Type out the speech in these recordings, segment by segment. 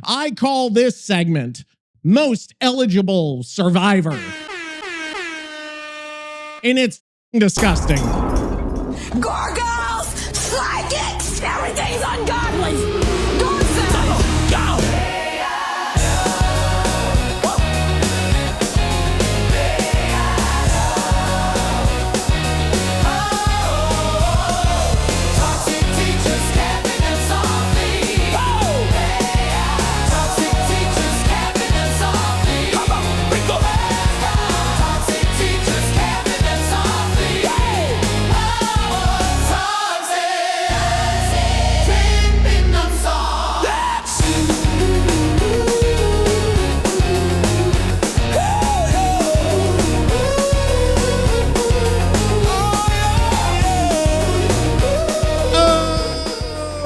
I call this segment Most Eligible Survivor. And it's disgusting. Gargoyles, psychics, everything's ungodly. God says, go. Toxic teachers capping them softly. Toxic teachers capping them softly. Come on, Rico. Toxic teachers capping them softly.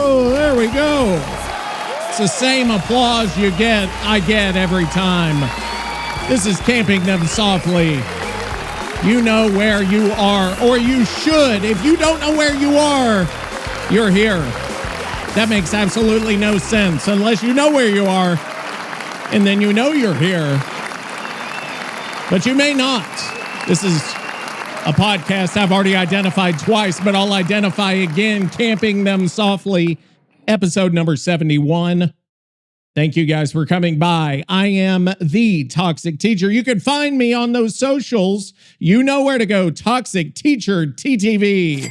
Oh, there we go. It's the same applause I get every time. This is Camping Them Softly. You know where you are, or you should. If you don't know where you are, you're here. That makes absolutely no sense unless you know where you are, and then you know you're here. But you may not. This is a podcast I've already identified twice, but I'll identify again. Camping Them Softly, episode number 71. Thank you guys for coming by. I am the Toxic Teacher. You can find me on those socials. You know where to go. Toxic Teacher TTV.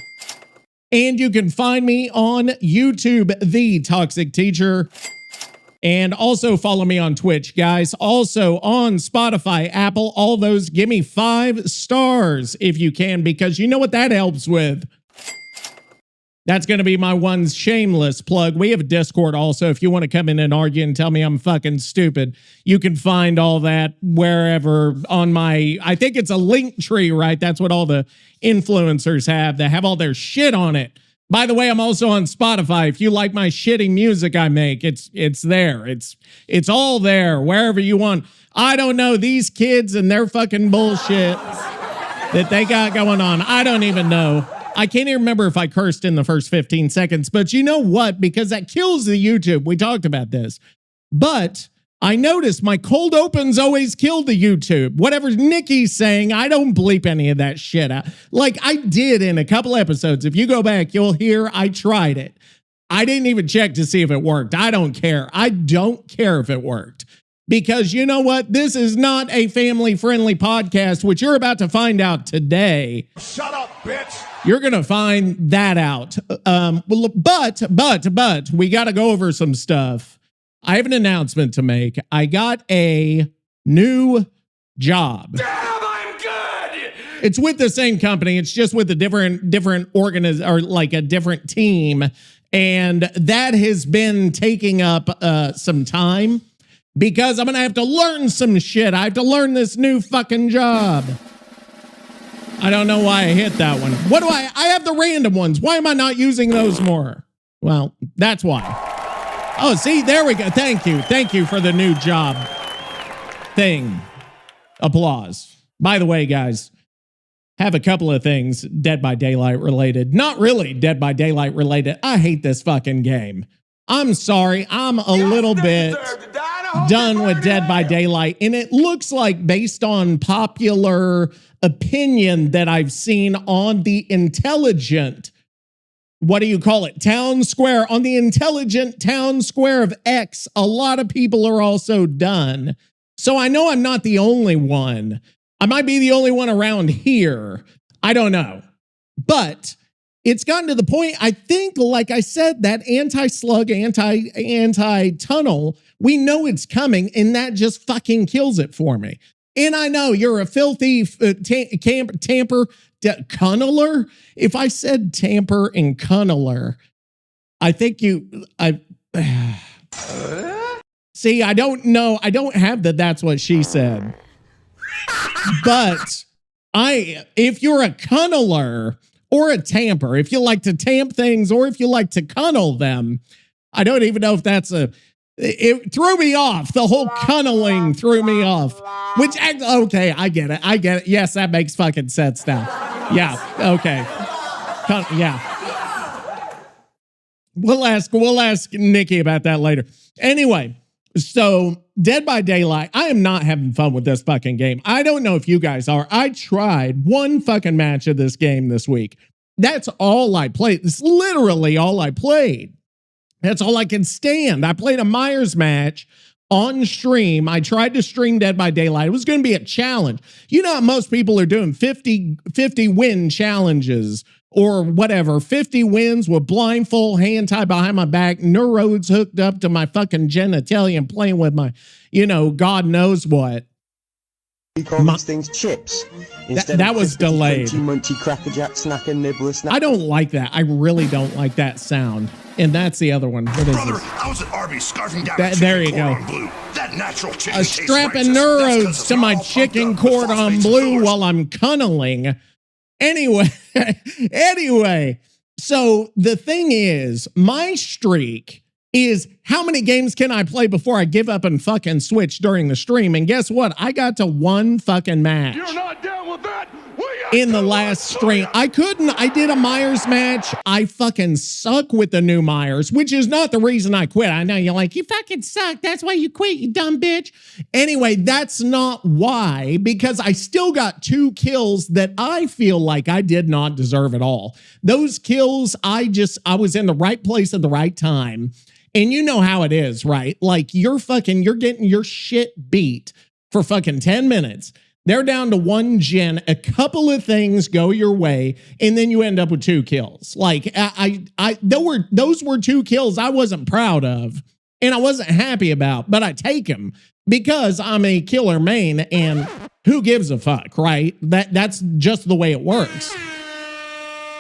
And you can find me on YouTube, The Toxic Teacher. And also follow me on Twitch, guys. Also on Spotify, Apple, all those. Give me 5 stars if you can, because you know what that helps with. That's going to be my one shameless plug. We have a Discord also. If you want to come in and argue and tell me I'm fucking stupid, you can find all that wherever on my, I think it's a link tree, right? That's what all the influencers have. They have all their shit on it. By the way, I'm also on Spotify. If you like my shitty music I make, it's there. It's all there, wherever you want. I don't know, these kids and their fucking bullshit that they got going on. I don't even know. I can't even remember if I cursed in the first 15 seconds, but you know what? Because that kills the YouTube. We talked about this. But I noticed my cold opens always kill the YouTube. Whatever Nicky's saying, I don't bleep any of that shit out. Like I did in a couple episodes. If you go back, you'll hear I tried it. I didn't even check to see if it worked. I don't care. I don't care if it worked. Because you know what? This is not a family-friendly podcast, which you're about to find out today. Shut up, bitch. You're going to find that out. But we got to go over some stuff. I have an announcement to make. I got a new job. Damn, I'm good. It's with the same company. It's just with a different or like a different team. And that has been taking up some time because I'm going to have to learn some shit. I have to learn this new fucking job. I don't know why I hit that one. What do I have the random ones. Why am I not using those more? Well, that's why. Oh, see, there we go. Thank you. Thank you for the new job thing. Applause. By the way, guys, have a couple of things Dead by Daylight related. Not really Dead by Daylight related. I hate this fucking game. I'm sorry. I'm a little bit done with Dead by Daylight. And it looks like based on popular opinion that I've seen on the intelligent, what do you call it? Town Square, on the intelligent town square of X, a lot of people are also done. So I know I'm not the only one. I might be the only one around here. I don't know. But it's gotten to the point, I think, like I said, that anti-slug, anti-tunnel, we know it's coming, and that just fucking kills it for me. And I know you're a filthy tamper, cunneler. If I said tamper and cunneler, I think see, I don't know. I don't have that's what she said. But if you're a cunneler or a tamper, if you like to tamp things or if you like to cunnel them, I don't even know if that's it threw me off. The whole cunneling threw me off. Okay, I get it. Yes, that makes fucking sense now. Yeah, okay. Yeah. We'll ask Nicky about that later. Anyway, So Dead by Daylight, I am not having fun with this fucking game. I don't know if you guys are. I tried one fucking match of this game this week. That's all I played. It's literally all I played. That's all I can stand. I played a Myers match on stream. I tried to stream Dead by Daylight. It was going to be a challenge. You know how most people are doing 50 win challenges or whatever, 50 wins with blindfold, hand tied behind my back, neurodes hooked up to my fucking genitalia and playing with my, God knows what. We call these things chips. That was delayed. Munchy, Cracker Jack, snack and nibbler, snack. I don't like that. I really don't like that sound. And that's the other one. What is Brother, this? I was at Arby's scarfing down There you go. blue. That natural chicken A tastes strapping righteous. That's 'cause neurodes it's to my all chicken pumped up with cordon phosphates and blue fillers. while I'm cunniling. Anyway, so the thing is, my streak is how many games can I play before I give up and fucking switch during the stream? And guess what? I got to one fucking match. You're not down with that? In the last stream. I did a Myers match. I fucking suck with the new Myers, which is not the reason I quit. I know you're like, you fucking suck. That's why you quit, you dumb bitch. Anyway, that's not why, because I still got 2 kills that I feel like I did not deserve at all. Those kills, I was in the right place at the right time. And you know how it is, right? Like you're getting your shit beat for fucking 10 minutes. They're down to 1 gen, a couple of things go your way, and then you end up with 2 kills. Like those were 2 kills I wasn't proud of and I wasn't happy about, but I take them because I'm a killer main and who gives a fuck, right? That's just the way it works.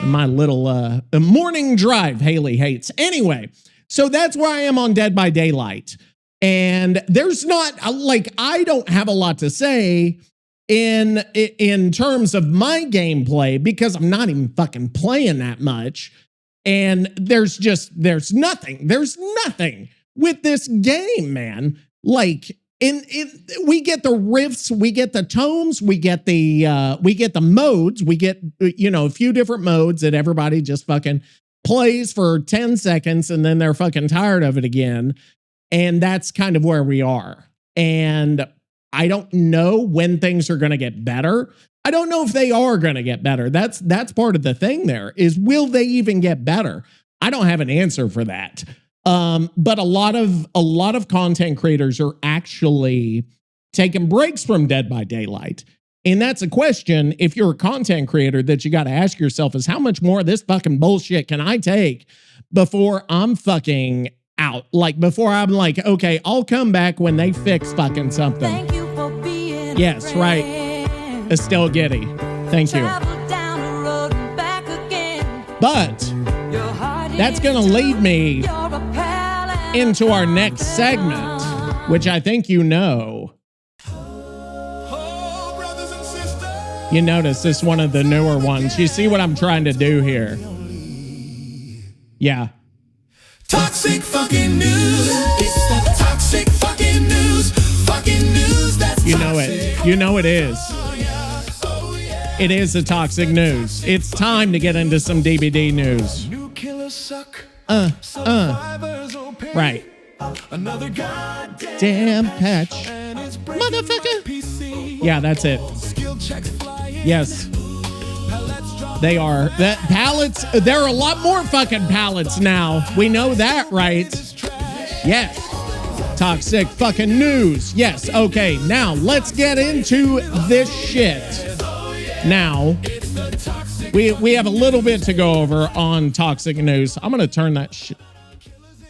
My little morning drive Haley hates. Anyway, so that's where I am on Dead by Daylight. And there's not I don't have a lot to say in terms of my gameplay because I'm not even fucking playing that much. And there's nothing with this game, man. Like we get the riffs, we get the tomes, we get the modes, we get, a few different modes that everybody just fucking plays for 10 seconds and then they're fucking tired of it again. And that's kind of where we are. And I don't know when things are going to get better. I don't know if they are going to get better. That's part of the thing there is, will they even get better? I don't have an answer for that. But a lot of content creators are actually taking breaks from Dead by Daylight. And that's a question, if you're a content creator, that you got to ask yourself is how much more of this fucking bullshit can I take before I'm fucking out? Like before I'm like, okay, I'll come back when they fix fucking something. Thank you for being Yes, right. Estelle Getty. Thank you. But that's going to lead me into our next segment, which I think you know. You notice this is one of the newer ones. You see what I'm trying to do here? Yeah. Toxic fucking news. It's the toxic fucking news. Fucking news that's You know it. You know it is. It is the toxic news. It's time to get into some DBD news. New killers suck. Right. Another goddamn Damn patch. Motherfucker. Yeah, that's it. Yes. They are. That pallets, there are a lot more fucking pallets now. We know that, right? Yes. Toxic fucking news. Yes. Okay. Now let's get into this shit. Now we have a little bit to go over on toxic news. I'm gonna turn that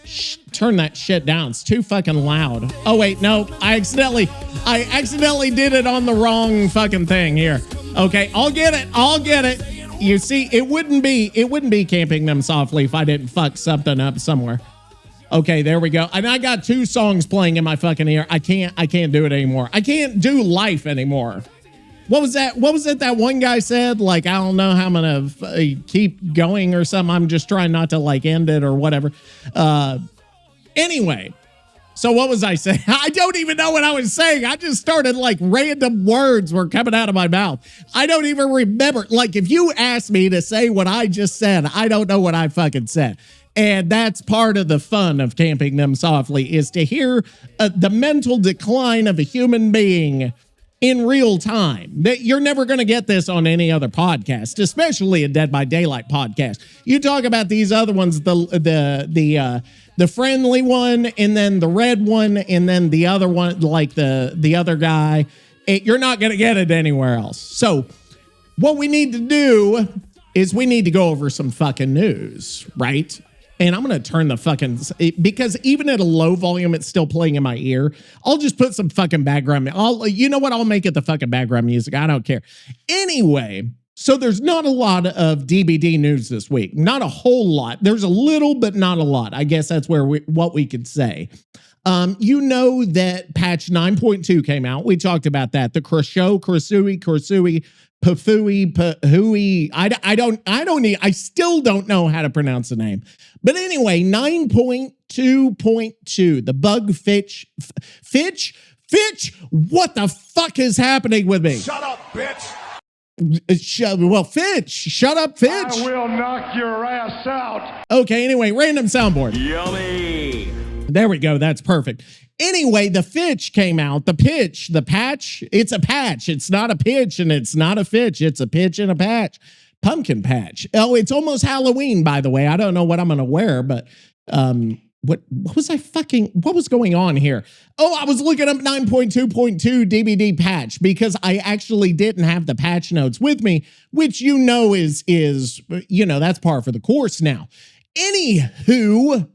shit down. It's too fucking loud. Oh wait, no. I accidentally did it on the wrong fucking thing here. Okay, I'll get it. You see, it wouldn't be camping them softly if I didn't fuck something up somewhere. Okay, there we go. And I got 2 songs playing in my fucking ear. I can't do it anymore. I can't do life anymore. What was that one guy said? Like, I don't know how I'm gonna keep going or something. I'm just trying not to like end it or whatever. Anyway, So what was I saying? I don't even know what I was saying. I just started like random words were coming out of my mouth. I don't even remember. Like if you asked me to say what I just said, I don't know what I fucking said. And that's part of the fun of Camping Them Softly is to hear the mental decline of a human being in real time. You're never going to get this on any other podcast, especially a Dead by Daylight podcast. You talk about these other ones, the friendly one, and then the red one, and then the other one, like the other guy. You're not going to get it anywhere else. So what we need to do is we need to go over some fucking news, right? And I'm going to turn the fucking, because even at a low volume, it's still playing in my ear. I'll just put some fucking background. You know what? I'll make it the fucking background music. I don't care. Anyway, so there's not a lot of DBD news this week. Not a whole lot. There's a little, but not a lot. I guess that's what we could say. You know that patch 9.2 came out. We talked about that. The Krasue, Pafui, I still don't know how to pronounce the name. But anyway, 9.2.2, the bug Fitch, what the fuck is happening with me? Shut up, bitch. Fitch, shut up, Fitch. I will knock your ass out. Okay, anyway, random soundboard. Yummy. There we go. That's perfect. Anyway, the Fitch came out. The patch. It's a patch. It's not a pitch and it's not a Fitch. It's a pitch and a patch. Pumpkin patch. Oh, it's almost Halloween, by the way. I don't know what I'm going to wear, but what was going on here? Oh, I was looking up 9.2.2 DBD patch because I actually didn't have the patch notes with me, which is that's par for the course now. Anywho,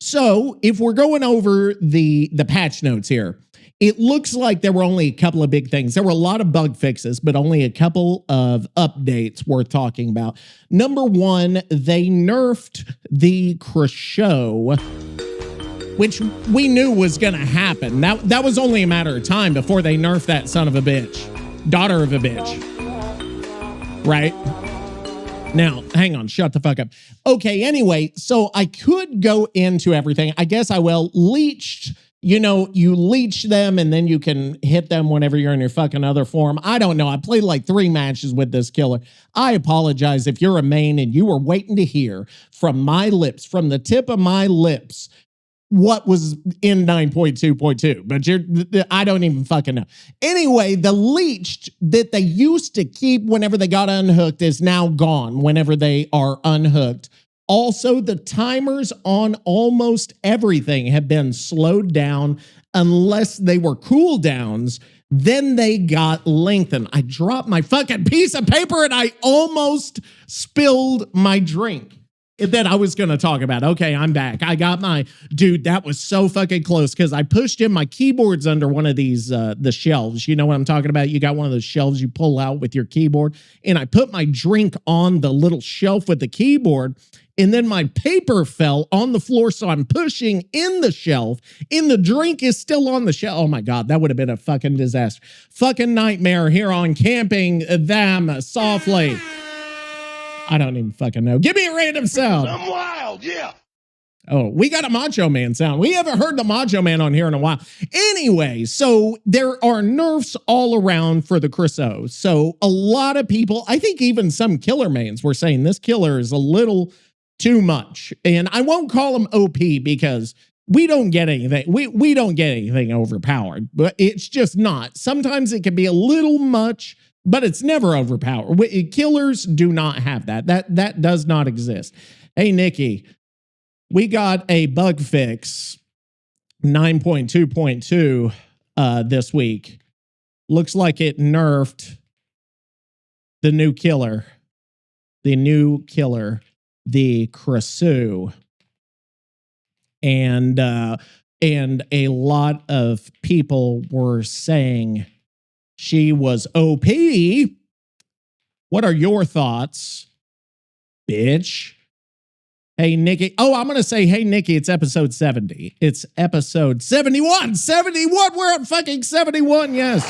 so if we're going over the patch notes here, it looks like there were only a couple of big things. There were a lot of bug fixes, but only a couple of updates worth talking about. Number one, they nerfed the Krasue, which we knew was going to happen. That was only a matter of time before they nerfed that son of a bitch, daughter of a bitch, right? Now, hang on, shut the fuck up. Okay, anyway, so I could go into everything. I guess I will. Leeched, you leech them and then you can hit them whenever you're in your fucking other form. I don't know. I played like 3 matches with this killer. I apologize if you're a main and you were waiting to hear from my lips, from the tip of my lips, what was in 9.2.2, but I don't even fucking know. Anyway, the leech that they used to keep whenever they got unhooked is now gone whenever they are unhooked. Also, the timers on almost everything have been slowed down unless they were cooldowns. Then they got lengthened. I dropped my fucking piece of paper and I almost spilled my drink that I was going to talk about. Okay, I'm back. I got dude, that was so fucking close because I pushed in my keyboards under one of these, the shelves. You know what I'm talking about? You got one of those shelves you pull out with your keyboard. And I put my drink on the little shelf with the keyboard. And then my paper fell on the floor, so I'm pushing in the shelf, and the drink is still on the shelf. Oh my God, that would have been a fucking disaster. Fucking nightmare here on Camping Them Softly. I don't even fucking know. Give me a random sound. I'm wild, yeah. Oh, we got a Macho Man sound. We haven't heard the Macho Man on here in a while. Anyway, so there are nerfs all around for the Krasue. So a lot of people, I think even some killer mains were saying this killer is a little too much. And I won't call him OP because we don't get anything. We don't get anything overpowered, but it's just not. Sometimes it can be a little much, but it's never overpowered. Killers do not have that. That does not exist. Hey, Nicky, we got a bug fix 9.2.2 this week. Looks like it nerfed the new killer, the Krasue. And a lot of people were saying she was OP. What are your thoughts, bitch? Hey, Nicky. Oh, I'm going to say, hey, Nicky, it's episode 70. It's episode 71. 71. We're at fucking 71. Yes.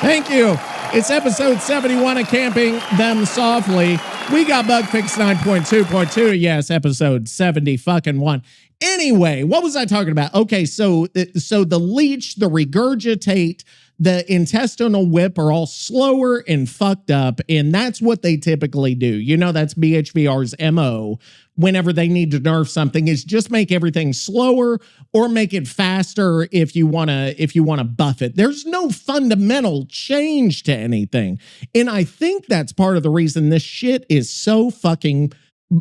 Thank you. It's episode 71 of Camping Them Softly. We got bug fix 9.2.2. Yes, episode 70 fucking 1. Anyway, what was I talking about? Okay, so the leech, the regurgitate, the intestinal whip are all slower and fucked up, and that's what they typically do. You know, that's BHVR's MO whenever they need to nerf something, is just make everything slower or make it faster if you want to buff it. There's no fundamental change to anything. And I think that's part of the reason this shit is so fucking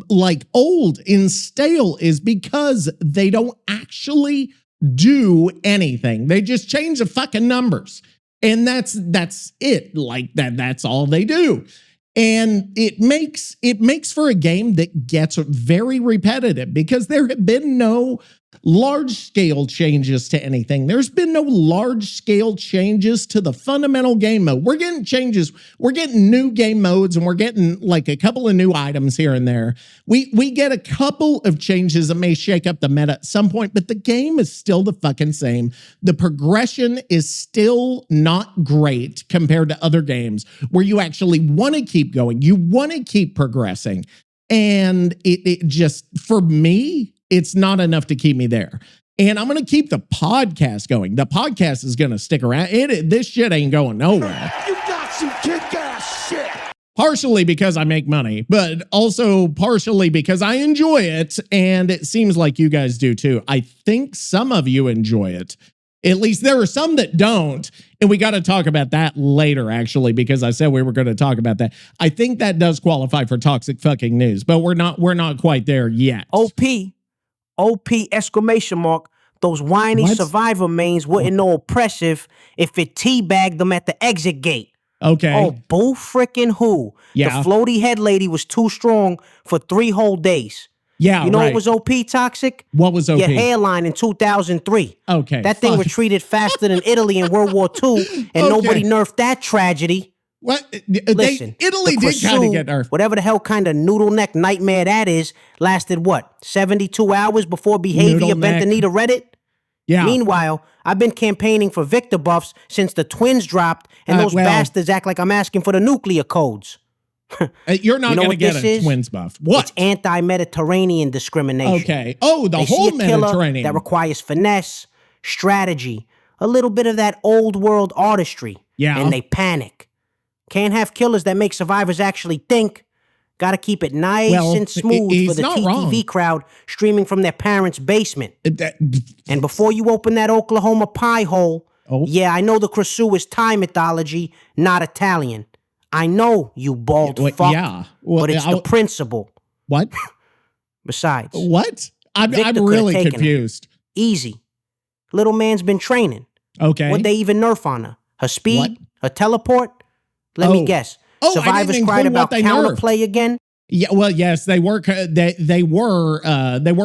like old and stale, is because they don't actually do anything. They just change the fucking numbers. And that's it. Like that's all they do. And it makes for a game that gets very repetitive, because there have been no large-scale changes to anything. There's been no large-scale changes to the fundamental game mode. We're getting changes. We're getting new game modes, and we're getting like a couple of new items here and there. We get a couple of changes that may shake up the meta at some point, but the game is still the fucking same. The progression is still not great compared to other games where you actually want to keep going. You want to keep progressing. And it just, for me, it's not enough to keep me there. And I'm going to keep the podcast going. The podcast is going to stick around. This shit ain't going nowhere. You got some kick-ass shit. Partially because I make money, but also partially because I enjoy it. And it seems like you guys do too. I think some of you enjoy it. At least there are some that don't. And we got to talk about that later, actually, because I said we were going to talk about that. I think that does qualify for toxic fucking news, but we're not quite there yet. OP exclamation mark. Those whiny survivor mains wouldn't know oppressive if it teabagged them at the exit gate. Okay. Oh, bull frickin' who? Yeah. The floaty head lady was too strong for 3 whole days. Yeah, you know right. what was OP toxic? What was OP? Your hairline in 2003. Okay. That thing retreated faster than Italy in World War II, and nobody nerfed that tragedy. What? Listen, Italy the did kind of Krasue, get nerfed. whatever the hell kind of noodle neck nightmare that is, lasted what, 72 hours before behavior Noodle bent the neck. knee to Reddit? Yeah. Meanwhile, I've been campaigning for Victor buffs since the twins dropped, and those bastards act like I'm asking for the nuclear codes. You're not You know going to what get this a is? twins buff. What? It's anti-Mediterranean discrimination. Okay. Oh, the They see whole a killer Mediterranean. that requires finesse, strategy, a little bit of that old world artistry. Yeah. And they panic. Can't have killers that make survivors actually think. Got to keep it nice and smooth for he's the not TTV wrong. crowd streaming from their parents' basement. And before you open that Oklahoma pie hole, yeah, I know the Krasue is Thai mythology, not Italian. I know, you bald fuck. Yeah. Well, but it's the principle. What? Besides. What? I'm Victor coulda really taken confused. Easy. Little man's been training. Okay. What'd they even nerf on her? Her speed? What? Her teleport? Let me guess. Oh, I Survivors didn't cried include what about they nerfed. counterplay again? Yeah, well, yes, they were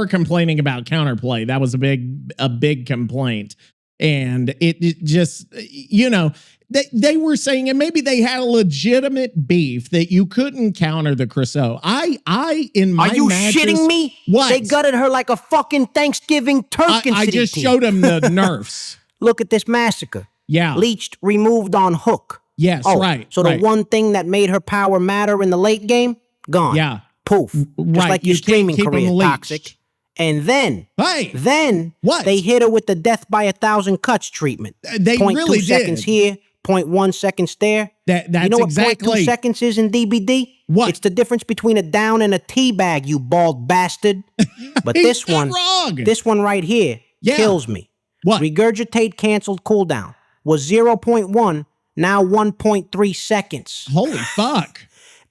complaining about counterplay. That was a big complaint. And it just, you know, they were saying, and maybe they had a legitimate beef that you couldn't counter the Krasue. I in my Are you matches, shitting me? What? They gutted her like a fucking Thanksgiving turkey. I just showed them the nerfs. Look at this massacre. Yeah. Leeched, removed on hook. Yes, right. So right. the one thing that made her power matter in the late game, gone. Yeah. Poof. Just Right. like You your can't streaming keep 'em career, leeched. toxic. And then, What? They hit her with the death by 1,000 cuts treatment. They 0.2 really seconds did. here, 0.1 seconds there. That's you know what exactly 0.2 seconds is in DBD? What? It's the difference between a down and a teabag, you bald bastard. But this not one, wrong. this one right here kills me. What? Regurgitate canceled cooldown was 0.1, now 1.3 seconds. Holy fuck.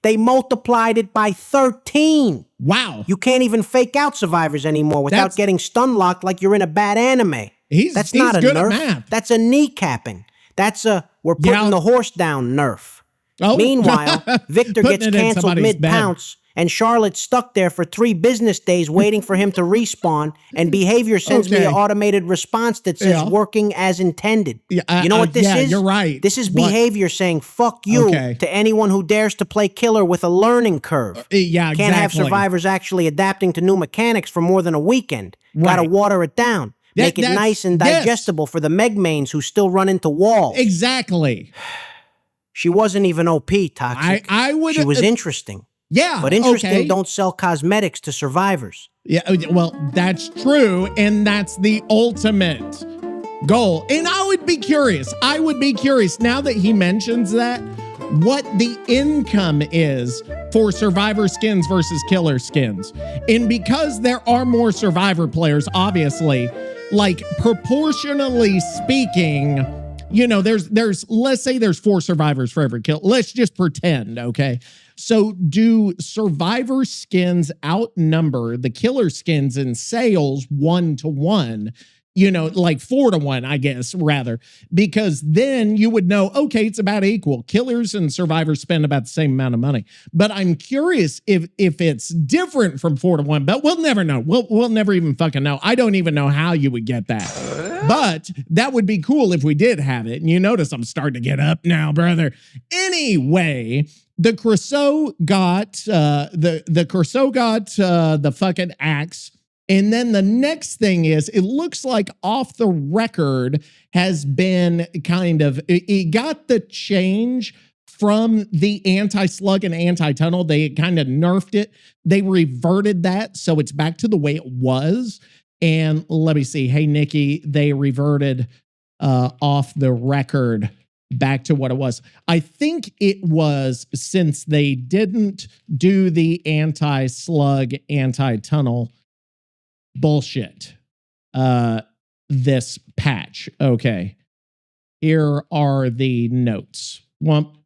They multiplied it by 13. Wow. You can't even fake out survivors anymore without getting stun locked like you're in a bad anime. That's not a good at nerf. math. That's a kneecapping. That's a we're putting the horse down nerf. Oh. Meanwhile, Victor Putting gets it in canceled somebody's bed. mid-pounce, and Charlotte's stuck there for 3 business days waiting for him to respawn, and behavior sends me Okay. an automated response that says working as intended. Yeah, you know what this is? You're right. This is What? behavior saying fuck you Okay. to anyone who dares to play killer with a learning curve. Yeah, Can't have exactly. survivors actually adapting to new mechanics for more than a weekend. Gotta Right. water it down. Make it that's- nice and yes. digestible for the Megmains who still run into walls. Exactly. She wasn't even OP, Toxic. I would. She was interesting. Yeah. But interesting, okay. don't sell cosmetics to survivors. Yeah, well, that's true, and that's the ultimate goal. And I would be curious now that he mentions that, what the income is for survivor skins versus killer skins. And because there are more survivor players, obviously, like proportionally speaking, you know, there's let's say there's 4 survivors for every kill. Let's just pretend, okay? So do survivor skins outnumber the killer skins in sales 1-to-1? You know, like 4-to-1, I guess, rather, because then you would know, okay, it's about equal. Killers and survivors spend about the same amount of money. But I'm curious if it's different from 4-to-1, but we'll never know. We'll never even fucking know. I don't even know how you would get that. But that would be cool if we did have it. And you notice I'm starting to get up now, brother. Anyway, the Krasue got the fucking axe. And then the next thing is, it looks like Off the Record has been kind of, it got the change from the anti-slug and anti-tunnel. They kind of nerfed it. They reverted that, so it's back to the way it was. And let me see. Hey, Nicky, they reverted Off the Record back to what it was. I think it was, since they didn't do the anti-slug, anti-tunnel bullshit this patch. Okay, here are the notes.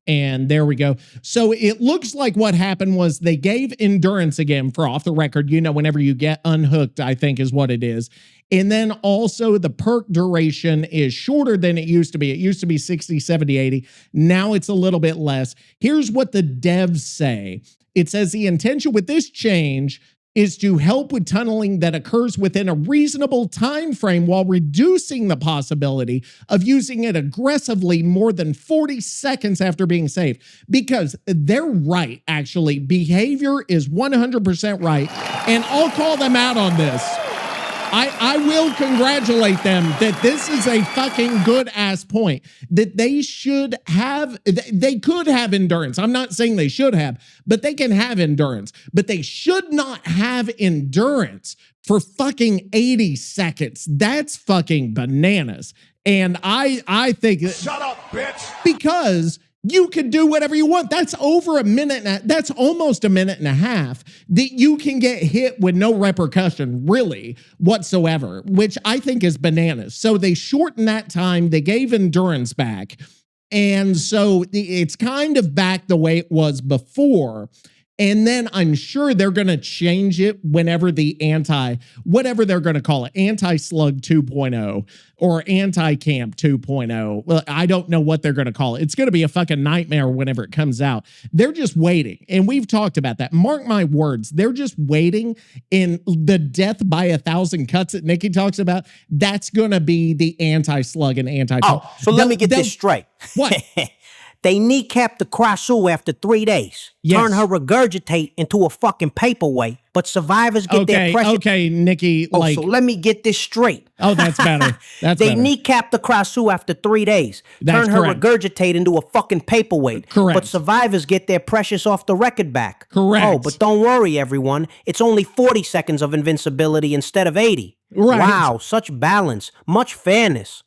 And there we go. So it looks like what happened was they gave endurance again for Off the Record. You know, whenever you get unhooked, I think is what it is. And then also the perk duration is shorter than it used to be. It used to be 60, 70, 80. Now it's a little bit less. Here's what the devs say. It says the intention with this change is to help with tunneling that occurs within a reasonable time frame while reducing the possibility of using it aggressively more than 40 seconds after being saved. Because they're right, actually. Behavior is 100% right, and I'll call them out on this. I will congratulate them that this is a fucking good ass point, that they should have, they could have endurance. I'm not saying they should have, but they can have endurance, but they should not have endurance for fucking 80 seconds. That's fucking bananas. And I think, Shut up, bitch! Because you can do whatever you want. That's over a minute. That's almost a minute and a half that you can get hit with no repercussion, really, whatsoever, which I think is bananas. So they shortened that time. They gave endurance back. And so it's kind of back the way it was before. And then I'm sure they're going to change it whenever the whatever they're going to call it, anti-slug 2.0 or anti-camp 2.0. Well, I don't know what they're going to call it. It's going to be a fucking nightmare whenever it comes out. They're just waiting. And we've talked about that. Mark my words. They're just waiting. In the death by 1,000 cuts that Nicky talks about, that's going to be the anti-slug and anti-tunnel. Oh, so let me get this straight. What? They kneecapped the Krasue after 3 days. Yes. Turn her Regurgitate into a fucking paperweight. But survivors get their pressure. Okay, Nicky. So let me get this straight. Oh, that's better. That's they better. kneecapped the Krasue after 3 days. That's Turn her correct. Regurgitate into a fucking paperweight. Correct. But survivors get their precious Off the Record back. Correct. Oh, but don't worry, everyone. It's only 40 seconds of invincibility instead of 80. Right. Wow, such balance. Much fairness.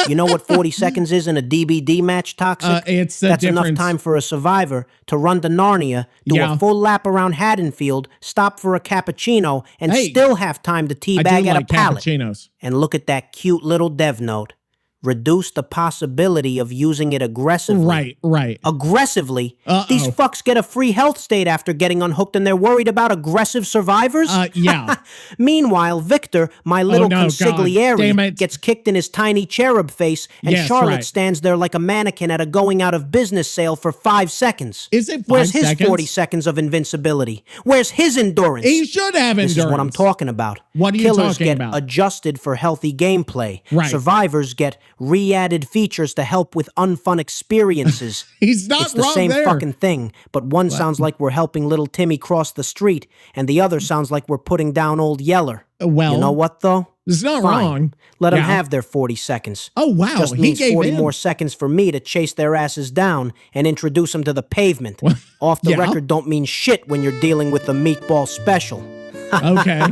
You know what 40 seconds is in a DBD match, Toxic? It's the That's enough difference. time for a survivor to run to Narnia, do Yeah. a full lap around Haddonfield, stop for a cappuccino, and Hey, still have time to I teabag do at like a pallet. cappuccinos. And look at that cute little dev note. Reduce the possibility of using it aggressively. Right. Aggressively? Uh-oh. These fucks get a free health state after getting unhooked, and they're worried about aggressive survivors? Yeah. Meanwhile, Victor, my little no, God, damn consigliere, it. gets kicked in his tiny cherub face, and Yes, Charlotte right. stands there like a mannequin at a going out of business sale for 5 seconds. Is it 5 Where's his seconds? 40 seconds of invincibility? Where's his endurance? He should have endurance. This is what I'm talking about. What are you Killers talking get about? adjusted for healthy gameplay. Right. Survivors get re-added features to help with unfun experiences. He's not It's the wrong same there. fucking thing, but one sounds like we're helping little Timmy cross the street, and the other sounds like we're putting down old Yeller. Well, you know what, though? It's not Fine. wrong. Let them Yeah. have their 40 seconds. Oh, wow. Just He means gave 40 in. more seconds for me to chase their asses down and introduce them to the pavement. Off the Yeah. record don't mean shit when you're dealing with the meatball special. Okay.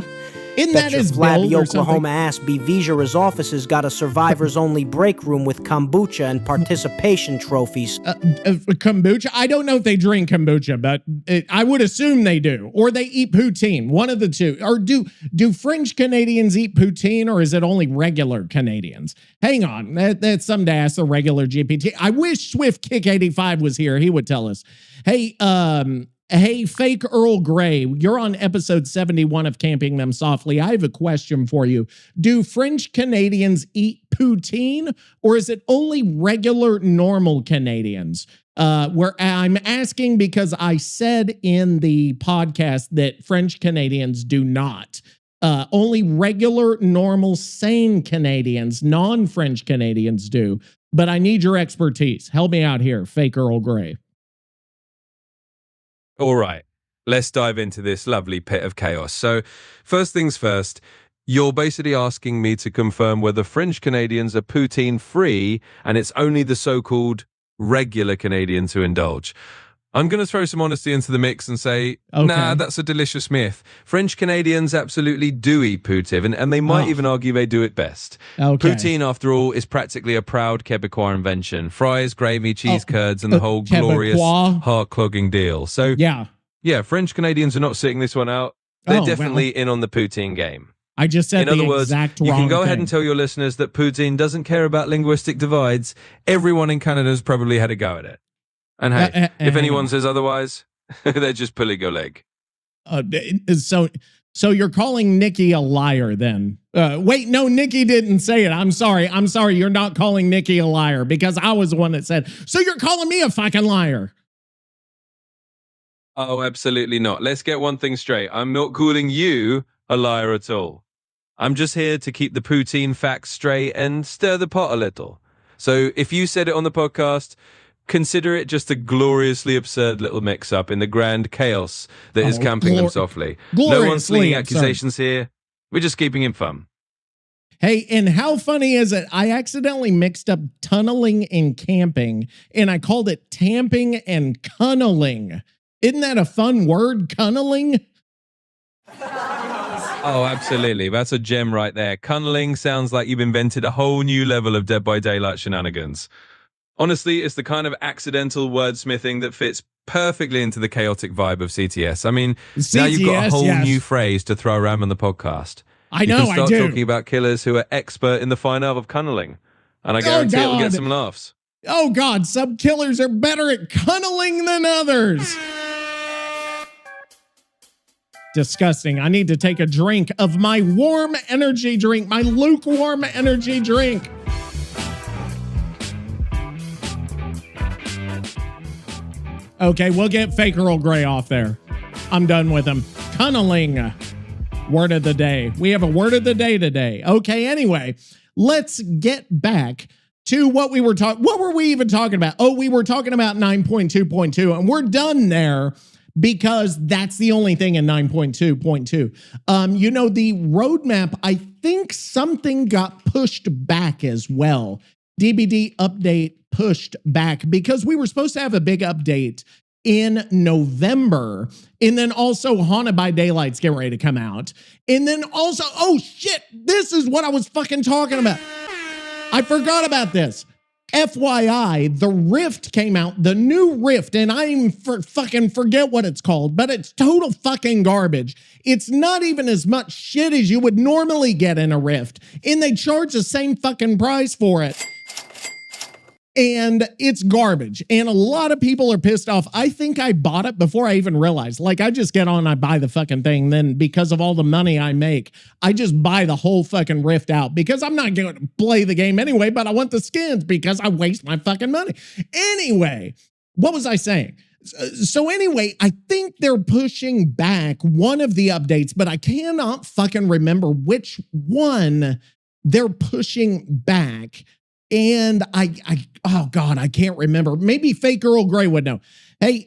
Isn't that Bet your his flabby build or something? Oklahoma ass B. Vizira's office has got a survivors-only break room with kombucha and participation trophies. Kombucha? I don't know if they drink kombucha, but I would assume they do. Or they eat poutine. One of the two. Or do French Canadians eat poutine, or is it only regular Canadians? Hang on. That's something to ask the regular GPT. I wish Swift Kick 85 was here. He would tell us. Hey, fake Earl Grey, you're on episode 71 of Camping Them Softly. I have a question for you. Do French Canadians eat poutine, or is it only regular, normal Canadians? Where I'm asking because I said in the podcast that French Canadians do not. Only regular, normal, sane Canadians, non-French Canadians do. But I need your expertise. Help me out here, fake Earl Grey. All right, let's dive into this lovely pit of chaos. So, first things first, you're basically asking me to confirm whether French Canadians are poutine free and it's only the so-called regular Canadians who indulge. I'm going to throw some honesty into the mix and say, nah, that's a delicious myth. French Canadians absolutely do eat poutine, and they might even argue they do it best. Okay. Poutine, after all, is practically a proud Quebecois invention. Fries, gravy, cheese curds, and the whole glorious, heart-clogging deal. So, yeah, French Canadians are not sitting this one out. They're definitely in on the poutine game. I just said in other words, you can go ahead thing. and tell your listeners that poutine doesn't care about linguistic divides. Everyone in Canada's probably had a go at it. And hey, if anyone says otherwise, they're just pulling your leg. So you're calling Nicky a liar then? Wait, no, Nicky didn't say it. I'm sorry. You're not calling Nicky a liar because I was the one that said, so you're calling me a fucking liar. Oh, absolutely not. Let's get one thing straight. I'm not calling you a liar at all. I'm just here to keep the poutine facts straight and stir the pot a little. So if you said it on the podcast, consider it just a gloriously absurd little mix-up in the grand chaos that is Camping Them Softly. No one's slinging accusations here. We're just keeping it fun. Hey, and how funny is it? I accidentally mixed up tunneling and camping, and I called it tamping and cunneling. Isn't that a fun word, cunneling? Oh, absolutely. That's a gem right there. Cunneling sounds like you've invented a whole new level of Dead by Daylight shenanigans. Honestly, it's the kind of accidental wordsmithing that fits perfectly into the chaotic vibe of CTS. I mean, now you've got a whole new phrase to throw around on the podcast. I know, you can start I do. talking about killers who are expert in the fine art of cunneling. And I guarantee it'll get some laughs. Oh, God, some killers are better at cunneling than others. Disgusting. I need to take a drink of my warm energy drink, my lukewarm energy drink. Okay, we'll get fake Earl Grey off there. I'm done with him. Cunneling. Word of the day. We have a word of the day today. Okay, anyway, let's get back to what we were talking. What were we even talking about? Oh, we were talking about 9.2.2, and we're done there because that's the only thing in 9.2.2. You know, the roadmap, I think something got pushed back as well. DBD update pushed back because we were supposed to have a big update in November. And then also Haunted by Daylight's getting ready to come out. And then also, oh shit, this is what I was fucking talking about. I forgot about this. FYI, the Rift came out, the new Rift, and I even fucking forget what it's called, but it's total fucking garbage. It's not even as much shit as you would normally get in a Rift, and they charge the same fucking price for it. And it's garbage. And a lot of people are pissed off. I think I bought it before I even realized. Like, I just get on, I buy the fucking thing. Then because of all the money I make, I just buy the whole fucking Rift out because I'm not going to play the game anyway, but I want the skins because I waste my fucking money. Anyway, what was I saying? So anyway, I think they're pushing back one of the updates, but I cannot fucking remember which one they're pushing back. And oh God, I can't remember. Maybe fake Earl Grey would know. Hey,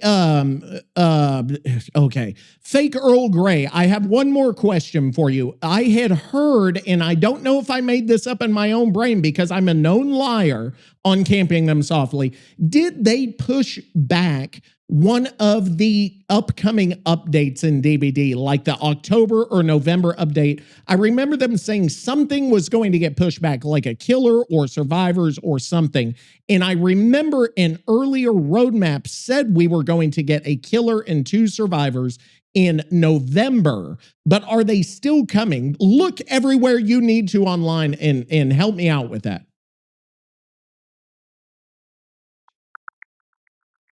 okay. Fake Earl Grey, I have one more question for you. I had heard, and I don't know if I made this up in my own brain because I'm a known liar on Camping Them Softly. Did they push back one of the upcoming updates in DBD, like the October or November update? I remember them saying something was going to get pushed back, like a killer or survivors or something. And I remember an earlier roadmap said we were going to get a killer and 2 survivors in November, but are they still coming? Look everywhere you need to online and help me out with that.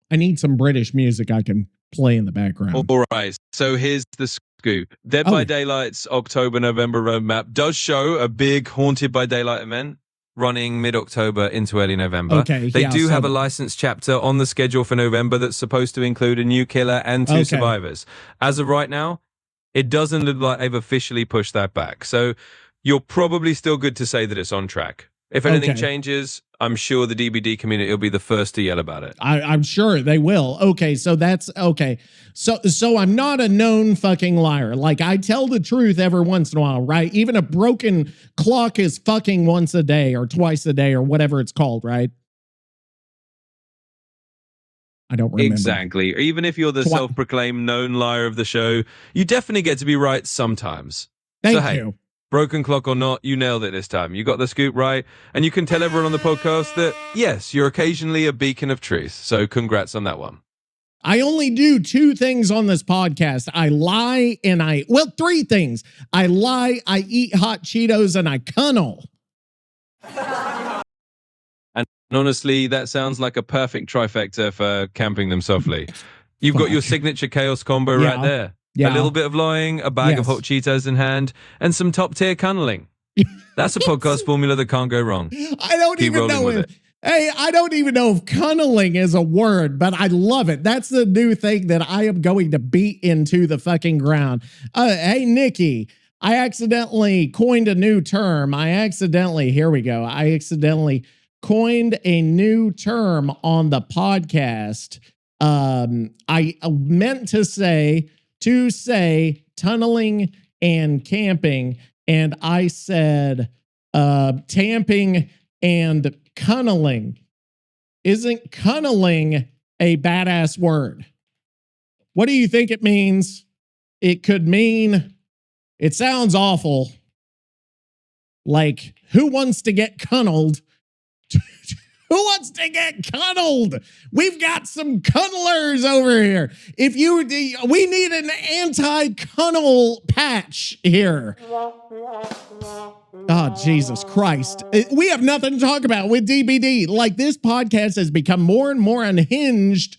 I need some British music I can play in the background. All right. So here's the scoop. Dead by Daylight's October-November roadmap does show a big Haunted by Daylight event running mid-October into early November. Okay, they do have a licensed chapter on the schedule for November that's supposed to include a new killer and 2 survivors. As of right now, it doesn't look like they've officially pushed that back. So you're probably still good to say that it's on track. If anything changes, I'm sure the DBD community will be the first to yell about it. I'm sure they will. Okay, so that's okay. So I'm not a known fucking liar. Like, I tell the truth every once in a while, right? Even a broken clock is fucking once a day or twice a day or whatever it's called, right? I don't remember. Exactly. Even if you're the self-proclaimed known liar of the show, you definitely get to be right sometimes. Thank you. Broken clock or not, you nailed it this time. You got the scoop right, and you can tell everyone on the podcast that, yes, you're occasionally a beacon of truth. So congrats on that one. I only do 2 things on this podcast. I lie and 3 things. I lie, I eat hot Cheetos, and I cunnel. And honestly, that sounds like a perfect trifecta for Camping Them Softly. You've got your signature chaos combo right there. Yeah. A little bit of lying, a bag of hot Cheetos in hand, and some top-tier cunneling. That's a podcast formula that can't go wrong. I don't even know if cunneling is a word, but I love it. That's the new thing that I am going to beat into the fucking ground. Hey, Nicky, I accidentally coined a new term. I accidentally coined a new term on the podcast. I meant to say tunneling and camping, and I said tamping and cunneling. Isn't cunneling a badass word? What do you think it means? It could mean, it sounds awful, like who wants to get cunneled? Who wants to get cuddled? We've got some cuddlers over here. We need an anti-cuddle patch here. Oh, Jesus Christ. We have nothing to talk about with DBD. Like, this podcast has become more and more unhinged.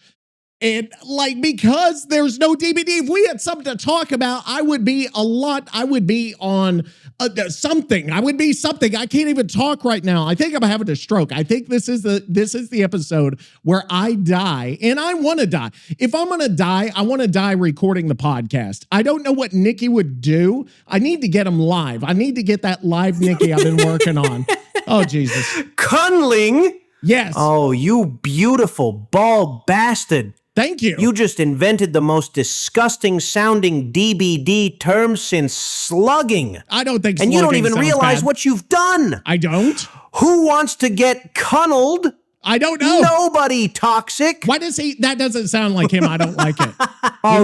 And like, because there's no DBD, if we had something to talk about, I would be on something. I would be something. I can't even talk right now. I think I'm having a stroke. I think this is the episode where I die, and I want to die. If I'm going to die, I want to die recording the podcast. I don't know what Nicky would do. I need to get him live. I need to get that live Nicky I've been working on. Oh, Jesus. Cunneling? Yes. Oh, you beautiful bald bastard. Thank you. You just invented the most disgusting sounding DBD term since slugging. I don't think and you don't even realize what you've done. I don't. Who wants to get cunneled? I don't know. Nobody, Toxic. Why does he? That doesn't sound like him. I don't like it.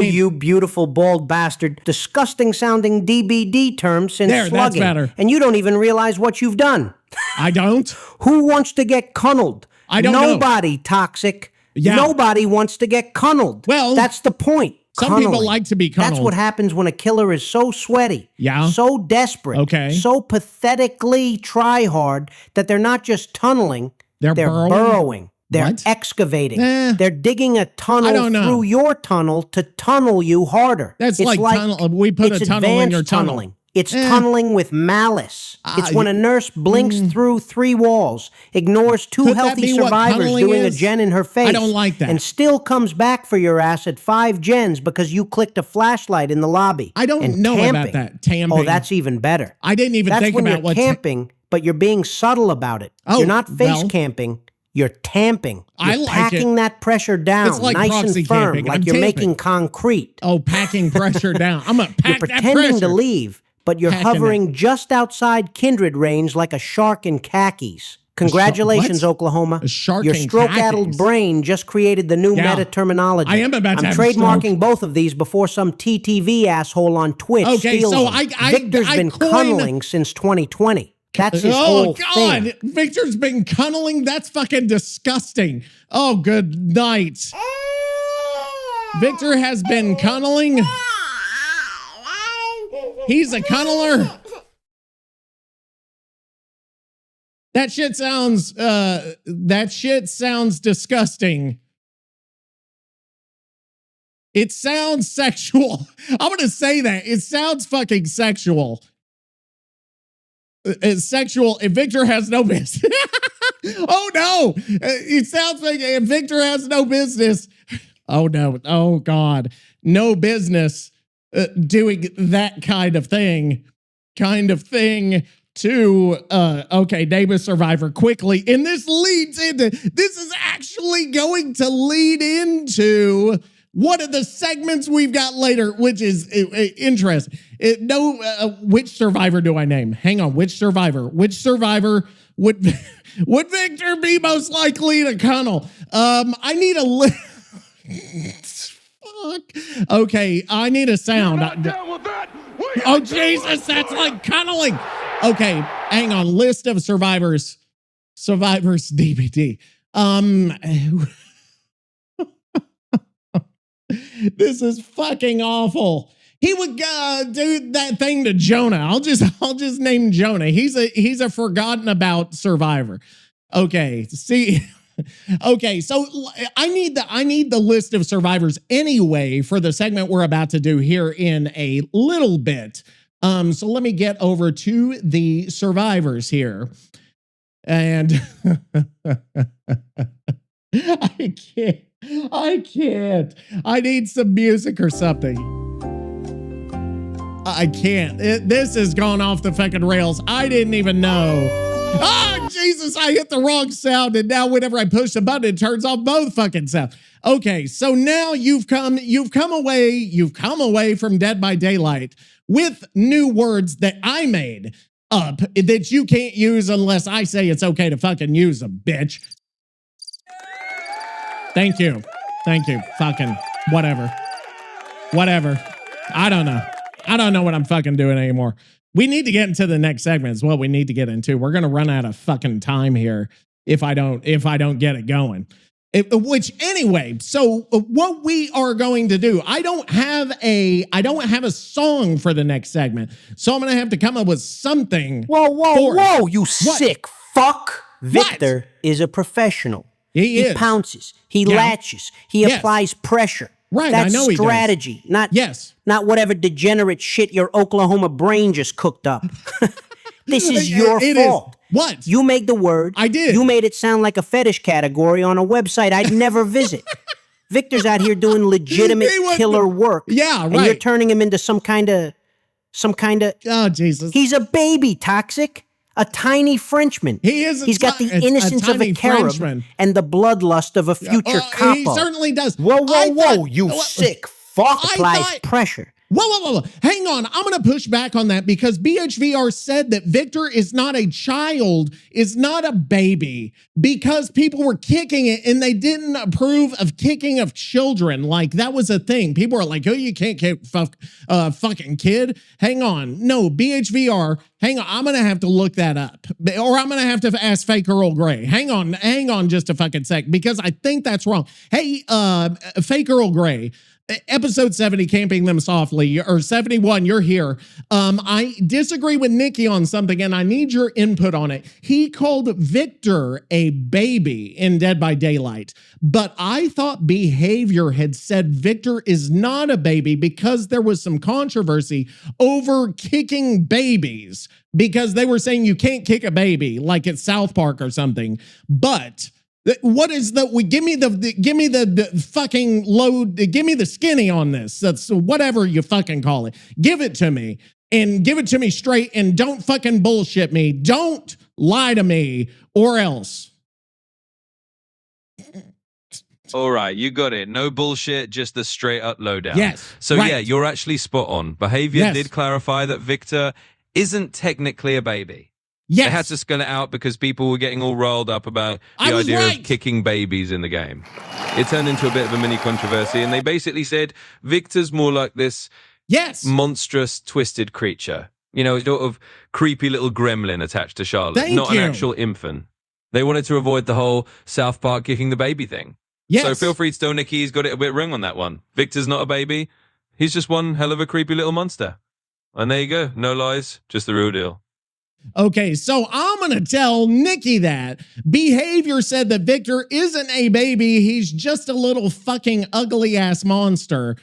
You beautiful bald bastard. Disgusting sounding DBD term since slugging. That's better. And you don't even realize what you've done. I don't. Who wants to get cunneled? I don't know. Nobody, Toxic. Yeah. Nobody wants to get cunneled. Well, that's the point. Some people like to be cunneled. That's what happens when a killer is so sweaty, so desperate, so pathetically try hard that they're not just tunneling, they're burrowing. They're excavating. They're digging a tunnel through your tunnel to tunnel you harder. That's like tunnel. We put a tunnel in your tunneling. It's tunneling with malice. It's when a nurse blinks through 3 walls, ignores 2 healthy survivors doing a gen in her face. I don't like that. And still comes back for your ass at 5 gens because you clicked a flashlight in the lobby. I don't know about that. Tamping. Oh, that's even better. I didn't even think about what's camping but you're being subtle about it. Oh, you're not face well. camping. You're tamping. You're I like packing it. that pressure down, It's like nice proxy and firm, camping. like I'm you're tamping. making concrete. Oh, packing pressure down. I'm going to You're pack that pretending pressure. to leave, but you're Packing hovering just outside kindred range like a shark in khakis. Congratulations, what? Oklahoma. A shark Your in stroke-addled khakis. brain just created the new Yeah. meta terminology. I am about to I'm have a trademarking stroke. both of these before some TTV asshole on Twitch Okay, steals so them. I Victor's been coined- cunneling since 2020. That's his Oh, whole God. thing. Victor's been cunneling? That's fucking disgusting. Oh, good night. Victor has been cunneling. He's a cunneler. That shit sounds disgusting. It sounds sexual. I'm going to say that. It sounds fucking sexual. It's sexual. If Victor has no business. Oh, no. It sounds like if Victor has no business. Oh, no. Oh, God. No business doing that kind of thing. To okay, name a survivor quickly. And this is actually going to lead into one of the segments we've got later, which is interesting. Which survivor do I name? Hang on, which survivor would Victor be most likely to cunnel? I need a list. Fuck. Okay, I need a sound. Oh, Jesus, that's like cunneling. Okay, hang on. List of survivors. Survivors DVD. This is fucking awful. He would do that thing to Jonah. I'll just name Jonah. He's a forgotten about survivor. Okay, see. Okay, so I need the list of survivors anyway for the segment we're about to do here in a little bit. So let me get over to the survivors here. And I can't. I need some music or something. I can't. This has gone off the fucking rails. I didn't even know. Oh, Jesus, I hit the wrong sound, and now whenever I push the button, it turns off both fucking sounds. Okay, so now you've come away from Dead by Daylight with new words that I made up that you can't use unless I say it's okay to fucking use them, bitch. Thank you. Fucking whatever. I don't know what I'm fucking doing anymore. We need to get into the next segment is what we need to get into. We're going to run out of fucking time here if I don't get it going. Which anyway, so what we are going to do, I don't have a song for the next segment. So I'm going to have to come up with something. Whoa, you sick fuck. Victor is a professional. He pounces. He latches. He applies pressure. Right, That's I know he does. strategy, not whatever degenerate shit your Oklahoma brain just cooked up. This is your fault. What? You made the word. I did. You made it sound like a fetish category on a website I'd never visit. Victor's out here doing legitimate killer work. Yeah, right. And you're turning him into some kind of. Oh, Jesus. He's a baby, Toxic. A tiny Frenchman. He is. He's got the innocence of a cherub and the bloodlust of a future capo. He certainly does. Whoa, you sick fuck applies pressure. Whoa. Hang on. I'm going to push back on that because BHVR said that Victor is not a child, is not a baby, because people were kicking it and they didn't approve of kicking of children. Like that was a thing. People are like, oh, you can't kick fucking kid. Hang on. No, BHVR. Hang on. I'm going to have to look that up or I'm going to have to ask Fake Earl Grey. Hang on just a fucking sec because I think that's wrong. Hey, Fake Earl Grey. Episode 70, Camping Them Softly, or 71, you're here. I disagree with Nicky on something, and I need your input on it. He called Victor a baby in Dead by Daylight, but I thought Behavior had said Victor is not a baby because there was some controversy over kicking babies, because they were saying you can't kick a baby, like at South Park or something, but... What is give me the fucking load, give me the skinny on this. That's whatever you fucking call it. Give it to me and give it to me straight and don't fucking bullshit me. Don't lie to me or else. All right, you got it. No bullshit, just the straight up lowdown. Yes. So right. yeah, you're actually spot on. Behavior Yes. did clarify that Victor isn't technically a baby. Yes. They had to spell it out because people were getting all riled up about the I was idea right. of kicking babies in the game. It turned into a bit of a mini controversy, and they basically said Victor's more like this Yes. monstrous, twisted creature. You know, sort of creepy little gremlin attached to Charlotte, Thank not you. an actual infant. They wanted to avoid the whole South Park kicking the baby thing. Yes. So feel free to tell Nicky he's got it a bit wrong on that one. Victor's not a baby. He's just one hell of a creepy little monster. And there you go. No lies, just the real deal. Okay, so I'm going to tell Nicky that. Behavior said that Victor isn't a baby. He's just a little fucking ugly ass monster.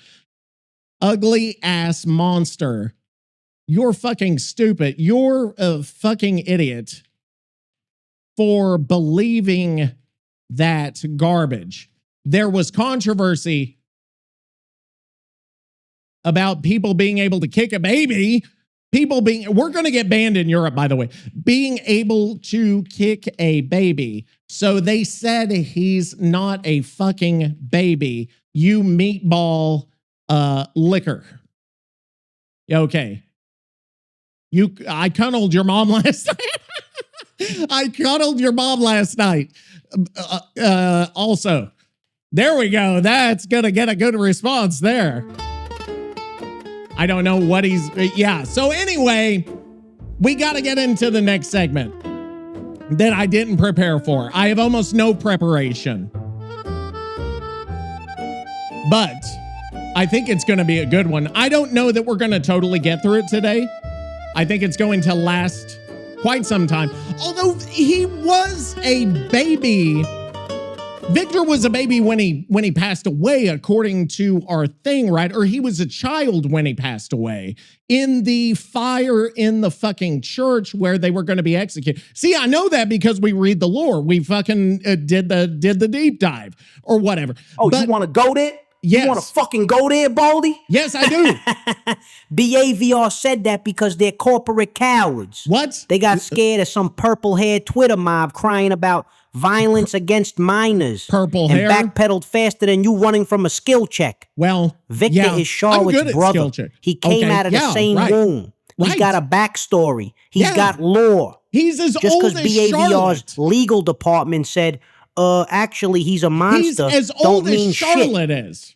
Ugly ass monster. You're fucking stupid. You're a fucking idiot for believing that garbage. There was controversy about people being able to kick a baby. We're going to get banned in Europe, by the way, being able to kick a baby. So they said he's not a fucking baby. You meatball liquor. Okay. I cuddled your mom last night. I cuddled your mom last night. Also, there we go. That's going to get a good response there. I don't know what yeah. So anyway, we got to get into the next segment that I didn't prepare for. I have almost no preparation. But I think it's going to be a good one. I don't know that we're going to totally get through it today. I think it's going to last quite some time. Although he was a baby. Victor was a baby when he passed away, according to our thing, right? Or he was a child when he passed away in the fire in the fucking church where they were going to be executed. See, I know that because we read the lore. We fucking did the deep dive or whatever. Oh, but, you want to go there? Yes. You want to fucking go there, Baldy? Yes, I do. BHVR said that because they're corporate cowards. What? They got scared of some purple-haired Twitter mob crying about violence against minors. Purple and hair? backpedaled faster than you running from a skill check. Well, Victor yeah, is Charlotte's I'm good at brother. skill check. He came Okay, out of the yeah, same right. womb. He's Right. got a backstory. He's Yeah. got lore. He's as Just old because as BHVR's Charlotte. legal department said, actually, he's a monster. He's as don't old mean as Charlotte shit. is.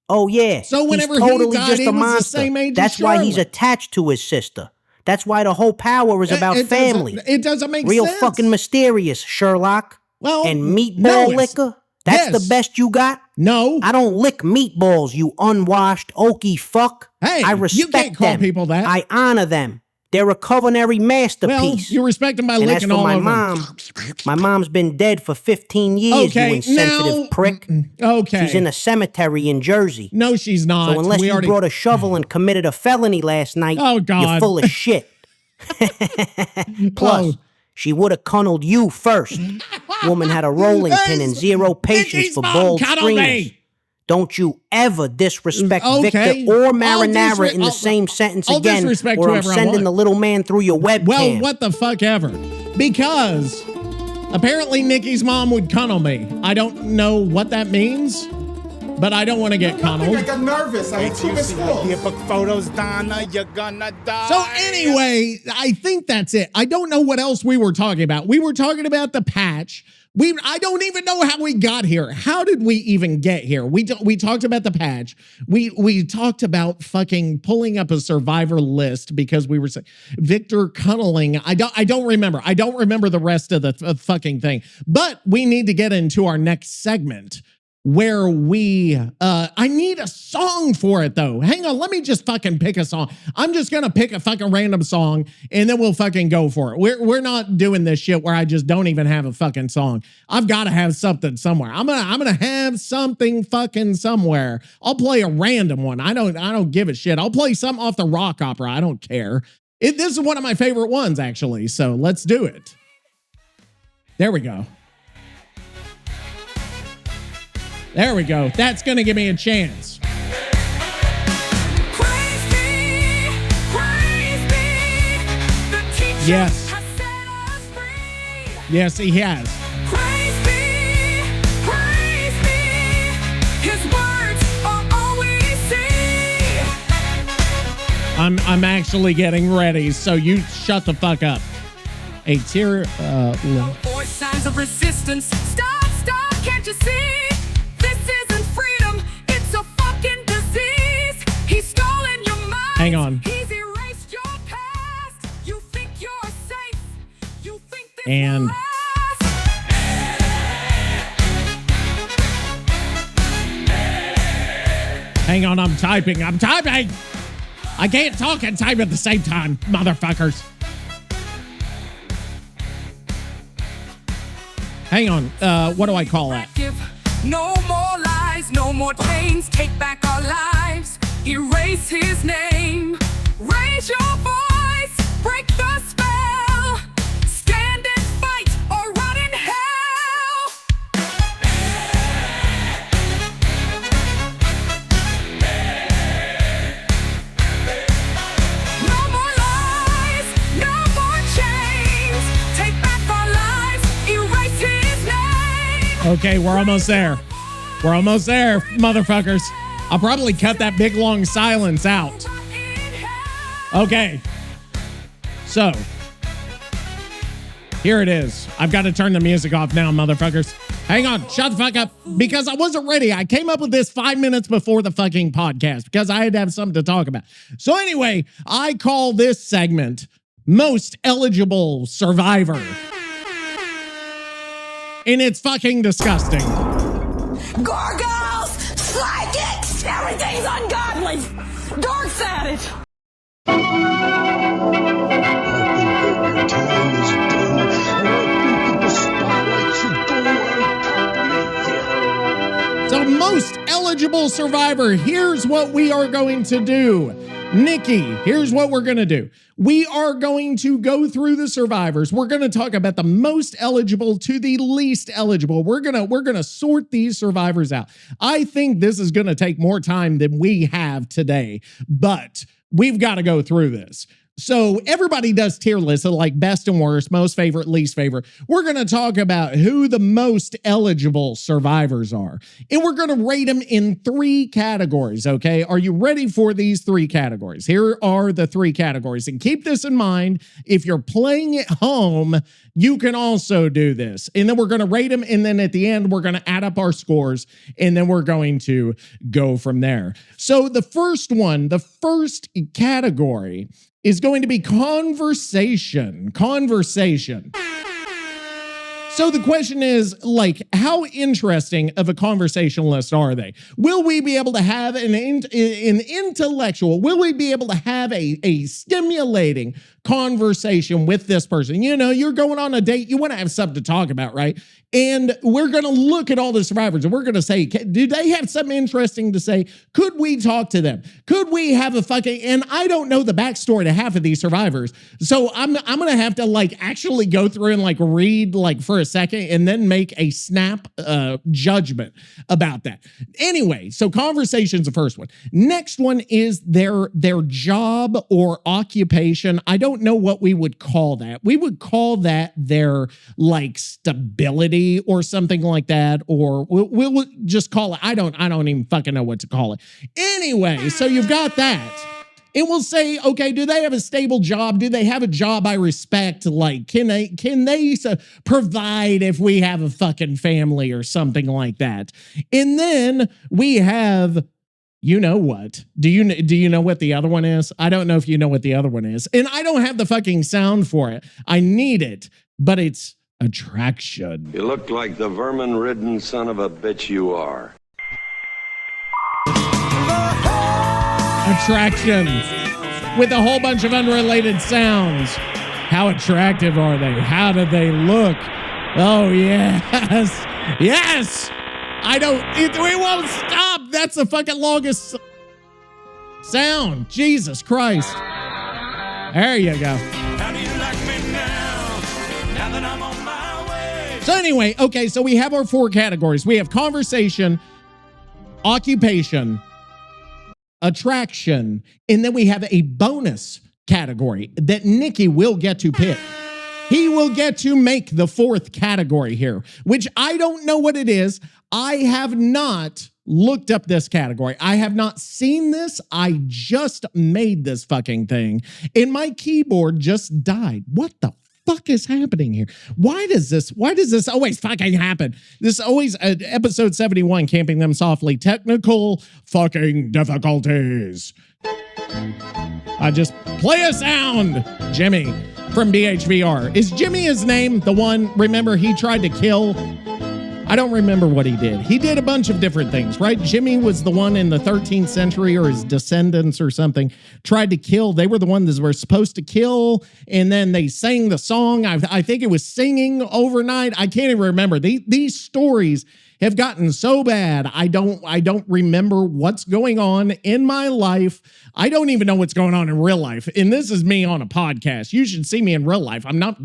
Oh, yeah. So whenever he's he totally died, just he a was the monster. same age as That's why he's Charlotte. attached to his sister. That's why the whole power is about It family. It doesn't make Real sense. fucking mysterious, Sherlock. Well, And meatball no, it's- liquor? That's yes. the best you got? No. I don't lick meatballs, you unwashed oaky fuck. Hey, I you respect can't call them. people that. I honor them. They're a culinary Well, masterpiece. you respect him by and as licking for all my over. my mom's been dead for 15 years, Okay, you insensitive now- prick. Okay. She's in a cemetery in Jersey. No, she's not. So unless We you already- brought a shovel and committed a felony last night, Oh, God. you're full of shit. Plus, Oh. she would have cunneled you first. Woman had a rolling pin and zero patience Nicky's for mom bald cuddled screamers. me. Don't you ever disrespect Okay. Victor or I'll marinara in the I'll- same sentence I'll again, disrespect or I'm whoever I sending want. the little man through your webcam. Well, what the fuck ever. Because apparently Nicky's mom would cuddle me. I don't know what that means, but I don't want to get I cuddled. got nervous. I had too many schools. You book photos, Donna, you're gonna die. So anyway, I think that's it. I don't know what else we were talking about. We were talking about the patch. I don't even know how we got here. How did we even get here? We talked about the patch. We talked about fucking pulling up a survivor list because we were saying Victor cuddling. I don't remember. I don't remember the rest of the fucking thing. But we need to get into our next segment where I need a song for it though. Hang on, let me just fucking pick a song. I'm just gonna pick a fucking random song and then we'll fucking go for it. We're not doing this shit where I just don't even have a fucking song. I've got to have something somewhere. I'm gonna have something fucking somewhere. I'll play a random one. I don't give a shit. I'll play something off the rock opera. I don't care. This is one of my favorite ones actually. So let's do it. There we go. There we go. That's going to give me a chance. Yes. Yes, he has. Praise me. His words are all we see. I'm actually getting ready, so you shut the fuck up. A tier, Voice signs of resistance. Stop, can't you see? This isn't freedom, it's a fucking disease. He's stolen your mind. Hang on. He's erased your past. You think you're safe. You think this And- will last. hang on, I'm typing. I can't talk and type at the same time, motherfuckers. Hang on, what do I call that? No more lies, no more chains. Take back our lives. Erase his name. Raise your voice. Break the spell. Stand and fight or rot in hell. No more lies, no more chains. Take back our lives. Erase his name. Okay, we're almost there. We're almost there, motherfuckers. I'll probably cut that big long silence out. Okay. So, here it is. I've got to turn the music off now, motherfuckers. Hang on, shut the fuck up. Because I wasn't ready. I came up with this 5 minutes before the fucking podcast because I had to have something to talk about. So anyway, I call this segment Most Eligible Survivor. And it's fucking disgusting. Gargoyles, psychics, everything's ungodly. Dark savage. I think that your time is done. I think that the spotlight should go on top of you. So, most eligible survivor, here's what we are going to do. Nicky, here's what we're going to do. We are going to go through the survivors. We're going to talk about the most eligible to the least eligible. We're going to sort these survivors out. I think this is going to take more time than we have today, but we've got to go through this. So everybody does tier lists of like best and worst, most favorite, least favorite. We're going to talk about who the most eligible survivors are. And we're going to rate them in 3 categories, okay? Are you ready for these 3 categories? Here are the 3 categories. And keep this in mind, if you're playing at home, you can also do this. And then we're going to rate them, and then at the end, we're going to add up our scores, and then we're going to go from there. So the first one, the first category is going to be conversation. So the question is, like, how interesting of a conversationalist are they? Will we be able to have an intellectual, will we be able to have a stimulating conversation with this person? You know, you're going on a date, you want to have something to talk about, right? And we're going to look at all the survivors and we're going to say, do they have something interesting to say? Could we talk to them? Could we have a fucking, and I don't know the backstory to half of these survivors. So I'm going to have to like actually go through and like read like for a second and then make a snap judgment about that. Anyway, so conversation's the first one. Next one is their job or occupation. I don't know what we would call that. We would call that their like stability or something like that, or we'll just call it, I don't even fucking know what to call it. Anyway, so you've got that. It will say, okay, do they have a stable job? Do they have a job I respect? Like, can they provide if we have a fucking family or something like that? And then we have, you know what? Do you know what the other one is? I don't know if you know what the other one is. And I don't have the fucking sound for it. I need it, but it's attraction. You look like the vermin-ridden son of a bitch you are. Attraction with a whole bunch of unrelated sounds. How attractive are they? How do they look? Oh, yes. Yes. It won't stop. That's the fucking longest sound. Jesus Christ. There you go. How do you like me now that I'm on my way? So anyway, okay, so we have our 4 categories. We have conversation, occupation, attraction, and then we have a bonus category that Nicky will get to pick. he will get to make the fourth category here, which I don't know what it is. I have not looked up this category. I have not seen this. I just made this fucking thing, and my keyboard just died. What the fuck is happening here? Why does this always fucking happen? This always, episode 71, Camping Them Softly, technical fucking difficulties. I just play a sound, Jimmy from BHVR. Is Jimmy his name? The one, remember, he tried to kill? I don't remember what he did. He did a bunch of different things, right? Jimmy was the one in the 13th century, or his descendants or something, tried to kill. They were the ones that were supposed to kill, and then they sang the song. I think it was Singing Overnight. I can't even remember. These stories have gotten so bad, I don't remember what's going on in my life. I don't even know what's going on in real life. And this is me on a podcast. You should see me in real life. I'm not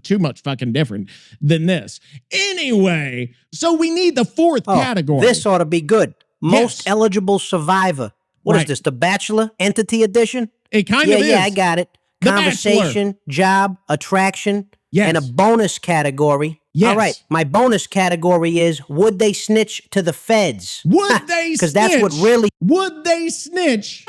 too much fucking different than this. Anyway, so we need the fourth category. This ought to be good. Most eligible survivor. What is this, the Bachelor Entity Edition? It kind of is. Yeah, I got it. The Conversation, job, attraction, and a bonus category. Yes. All right, my bonus category is, would they snitch to the feds? Would they snitch? Because that's what really... Would they snitch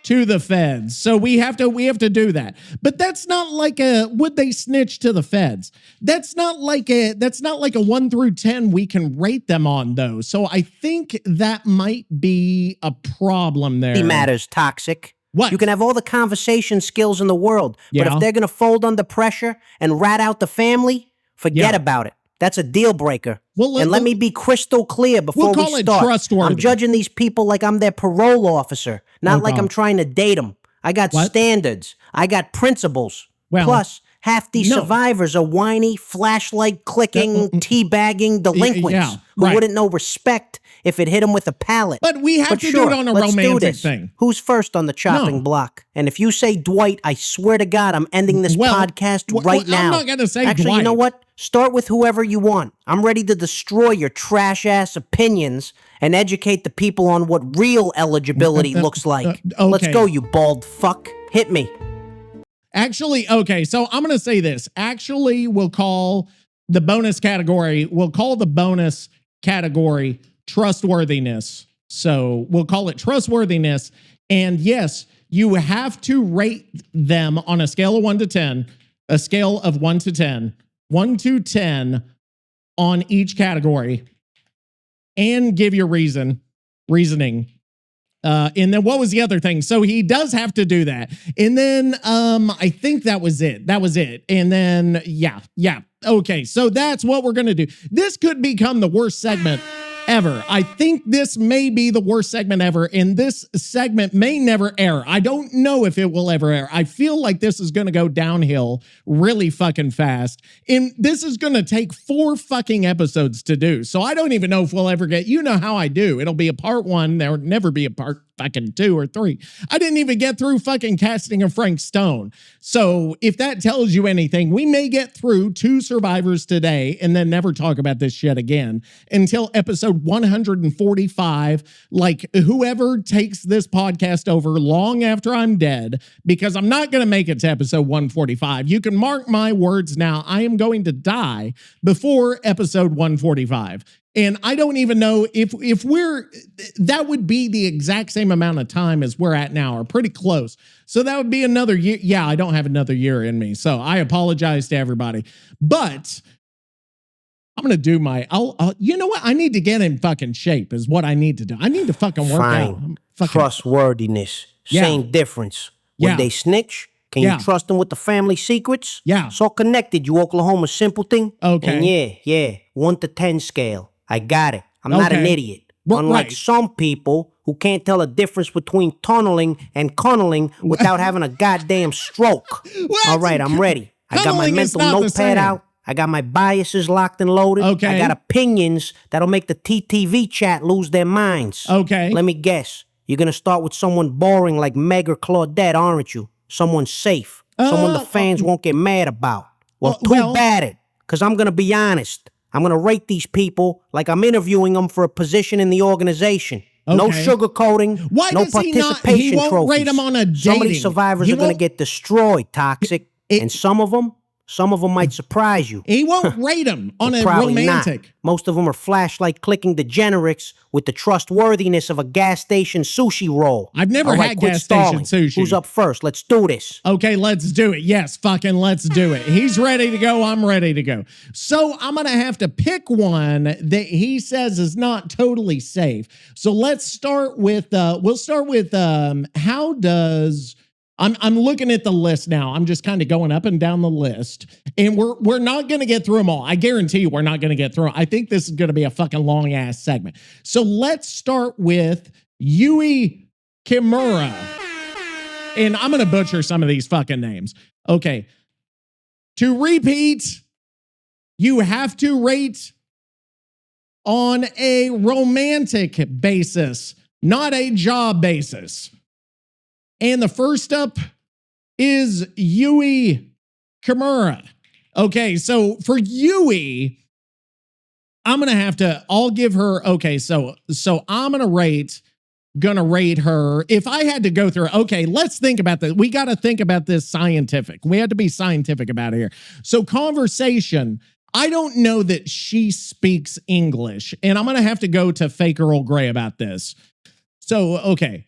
to the feds? So we have to do that. But that's not like a, would they snitch to the feds? That's not like a 1 through 10 we can rate them on, though. So I think that might be a problem there. It matters, Toxic. What? You can have all the conversation skills in the world, but if they're going to fold under pressure and rat out the family, forget about it. That's a deal breaker. Well, and let me be crystal clear before we start. Trustworthy. I'm judging these people like I'm their parole officer, not like I'm trying to date them. I got standards. I got principles. Well, plus, half these survivors are whiny, flashlight clicking, teabagging delinquents who wouldn't know respect if it hit them with a pallet. But we have to do it on a romantic thing. Who's first on the chopping block? And if you say Dwight, I swear to God, I'm ending this podcast right now. I'm not going to say Actually, Dwight. You know what? Start with whoever you want. I'm ready to destroy your trash-ass opinions and educate the people on what real eligibility looks like. Let's go, you bald fuck. Hit me. Actually, okay, so I'm going to say this. Actually, we'll call the bonus category Trustworthiness. So we'll call it Trustworthiness. And yes, you have to rate them on a scale of 1 to 10, a scale of 1 to 10, 1 to 10 on each category, and give your reasoning. And then what was the other thing? So he does have to do that. And then I think that was it. And then, yeah. Okay, so that's what we're going to do. This could become the worst segment ever. I think this may be the worst segment ever, and this segment may never air. I don't know if it will ever air. I feel like this is going to go downhill really fucking fast, and this is going to take 4 fucking episodes to do. So I don't even know if we'll ever get, you know how I do. It'll be a part 1. There will never be a part fucking 2 or 3. I didn't even get through fucking casting of Frank Stone. So if that tells you anything, we may get through 2 survivors today and then never talk about this shit again until episode 145. Like, whoever takes this podcast over long after I'm dead, because I'm not going to make it to episode 145. You can mark my words now. I am going to die before episode 145. And I don't even know if that would be the exact same amount of time as we're at now, or pretty close. So that would be another year. Yeah, I don't have another year in me. So I apologize to everybody. But I'm going to do you know what? I need to get in fucking shape is what I need to do. I need to fucking work out. Trustworthiness. Same difference. When they snitch, can you trust them with the family secrets? Yeah. It's all connected, you Oklahoma simpleton. Okay. And 1 to 10 scale. I got it. I'm not an idiot. Unlike some people who can't tell a difference between tunneling and cunneling without having a goddamn stroke. All right, I'm ready. I got my mental notepad out. I got my biases locked and loaded. Okay. I got opinions that'll make the TTV chat lose their minds. Okay. Let me guess. You're going to start with someone boring like Meg or Claudette, aren't you? Someone safe. Someone the fans won't get mad about. Well, too bad it. Because I'm going to be honest. I'm going to rate these people like I'm interviewing them for a position in the organization. Okay. No sugarcoating, no participation he won't trophies. Rate them on a dating. Some of these survivors are going to get destroyed, Toxic. And some of them might surprise you. He won't rate them on a Probably romantic. not. Most of them are flashlight clicking degenerates with the trustworthiness of a gas station sushi roll. I've never All right, had quit gas stalling. station sushi. Who's up first? Let's do this. Okay, let's do it. Yes, fucking let's do it. He's ready to go. I'm ready to go. So I'm going to have to pick one that he says is not totally safe. So let's start with, how does... I'm looking at the list now. I'm just kind of going up and down the list, and we're not going to get through them all. I guarantee you we're not going to get through them. I think this is going to be a fucking long ass segment. So let's start with Yui Kimura. And I'm going to butcher some of these fucking names. Okay. To repeat, you have to rate on a romantic basis, not a job basis. And the first up is Yui Kimura. Okay, so for Yui, I'm I'll give her, okay, so I'm gonna rate her. If I had to go through, okay, let's think about this. We got to think about this scientific. We had to be scientific about it here. So conversation, I don't know that she speaks English, and I'm gonna have to go to Fake Earl Grey about this. So, okay.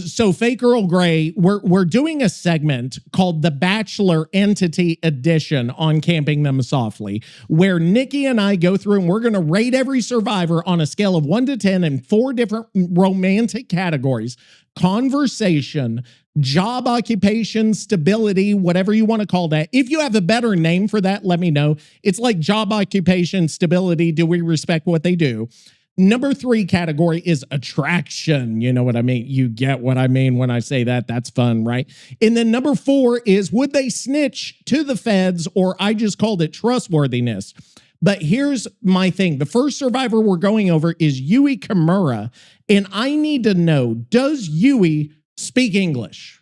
So Fake Earl Grey, we're doing a segment called the Bachelor Entity Edition on Camping Them Softly, where Nicky and I go through and we're going to rate every survivor on a scale of 1 to 10 in 4 different romantic categories: conversation, job, occupation, stability, whatever you want to call that. If you have a better name for that, let me know. It's like job, occupation, stability. Do we respect what they do? Number 3 category is attraction. You know what I mean? You get what I mean when I say that. That's fun, right? And then number 4 is, would they snitch to the feds, or I just called it trustworthiness. But here's my thing. The first survivor we're going over is Yui Kimura. And I need to know, does Yui speak English?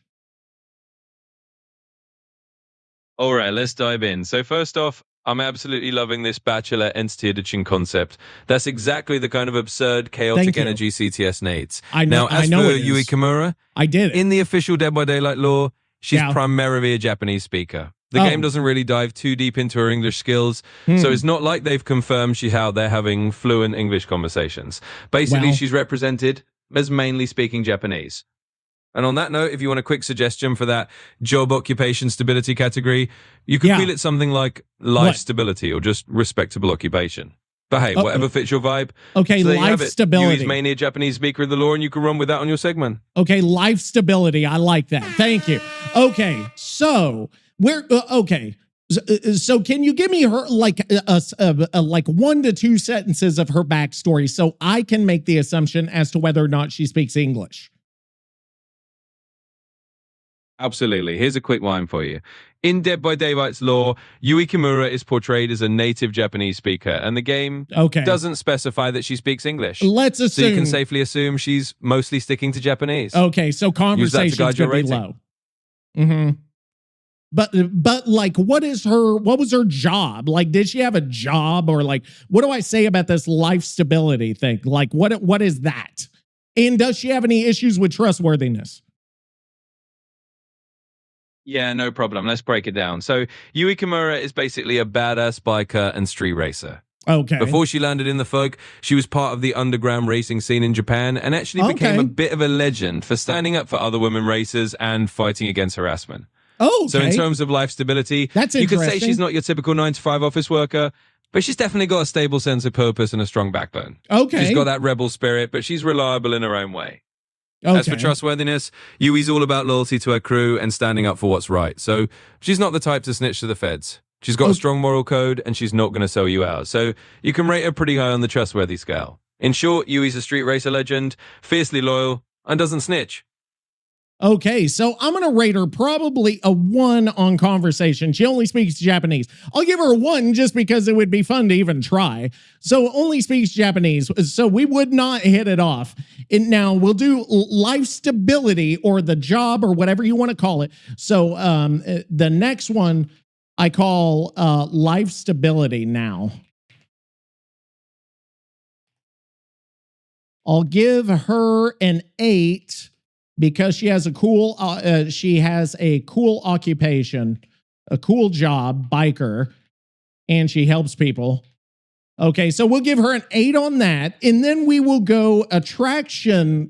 All right, let's dive in. So first off, I'm absolutely loving this Bachelor Entity Edition concept. That's exactly the kind of absurd, chaotic energy CTS needs. As for Yui Kimura, I did it. In the official Dead by Daylight lore, she's primarily a Japanese speaker. The game doesn't really dive too deep into her English skills, so it's not like they've confirmed they're having fluent English conversations. Basically, she's represented as mainly speaking Japanese. And on that note, if you want a quick suggestion for that job, occupation, stability category, you could feel it something like life stability or just respectable occupation. But hey, whatever fits your vibe. Okay, so life stability. Yui's mainly a Japanese speaker of the law, and you can run with that on your segment. Okay, life stability. I like that. Thank you. Okay, so so can you give me her like 1 to 2 sentences of her backstory so I can make the assumption as to whether or not she speaks English? Absolutely. Here's a quick line for you. In Dead by Daylight's lore, Yui Kimura is portrayed as a native Japanese speaker, and the game doesn't specify that she speaks English. Let's assume. So you can safely assume she's mostly sticking to Japanese. Okay, so conversation's going to be low. Mm-hmm. But like, what was her job? Like, did she have a job, or like, what do I say about this life stability thing? Like, what is that? And does she have any issues with trustworthiness? Yeah, no problem. Let's break it down. So Yui Kimura is basically a badass biker and street racer. Okay. Before she landed in the folk, she was part of the underground racing scene in Japan and actually became a bit of a legend for standing up for other women racers and fighting against harassment. Oh, okay. So in terms of life stability, you could say she's not your typical 9-to-5 office worker, but she's definitely got a stable sense of purpose and a strong backbone. Okay. She's got that rebel spirit, but she's reliable in her own way. As for trustworthiness, Yui's all about loyalty to her crew and standing up for what's right. So she's not the type to snitch to the feds. She's got a strong moral code, and she's not going to sell you out. So you can rate her pretty high on the trustworthy scale. In short, Yui's a street racer legend, fiercely loyal, and doesn't snitch. Okay, so I'm going to rate her probably a 1 on conversation. She only speaks Japanese. I'll give her a 1 just because it would be fun to even try. So only speaks Japanese. So we would not hit it off. And now we'll do life stability or the job or whatever you want to call it. So the next one I call life stability now. I'll give her an 8. because she has a cool occupation, a cool job, biker, and she helps people. Okay, so we'll give her an 8 on that, and then we will go attraction.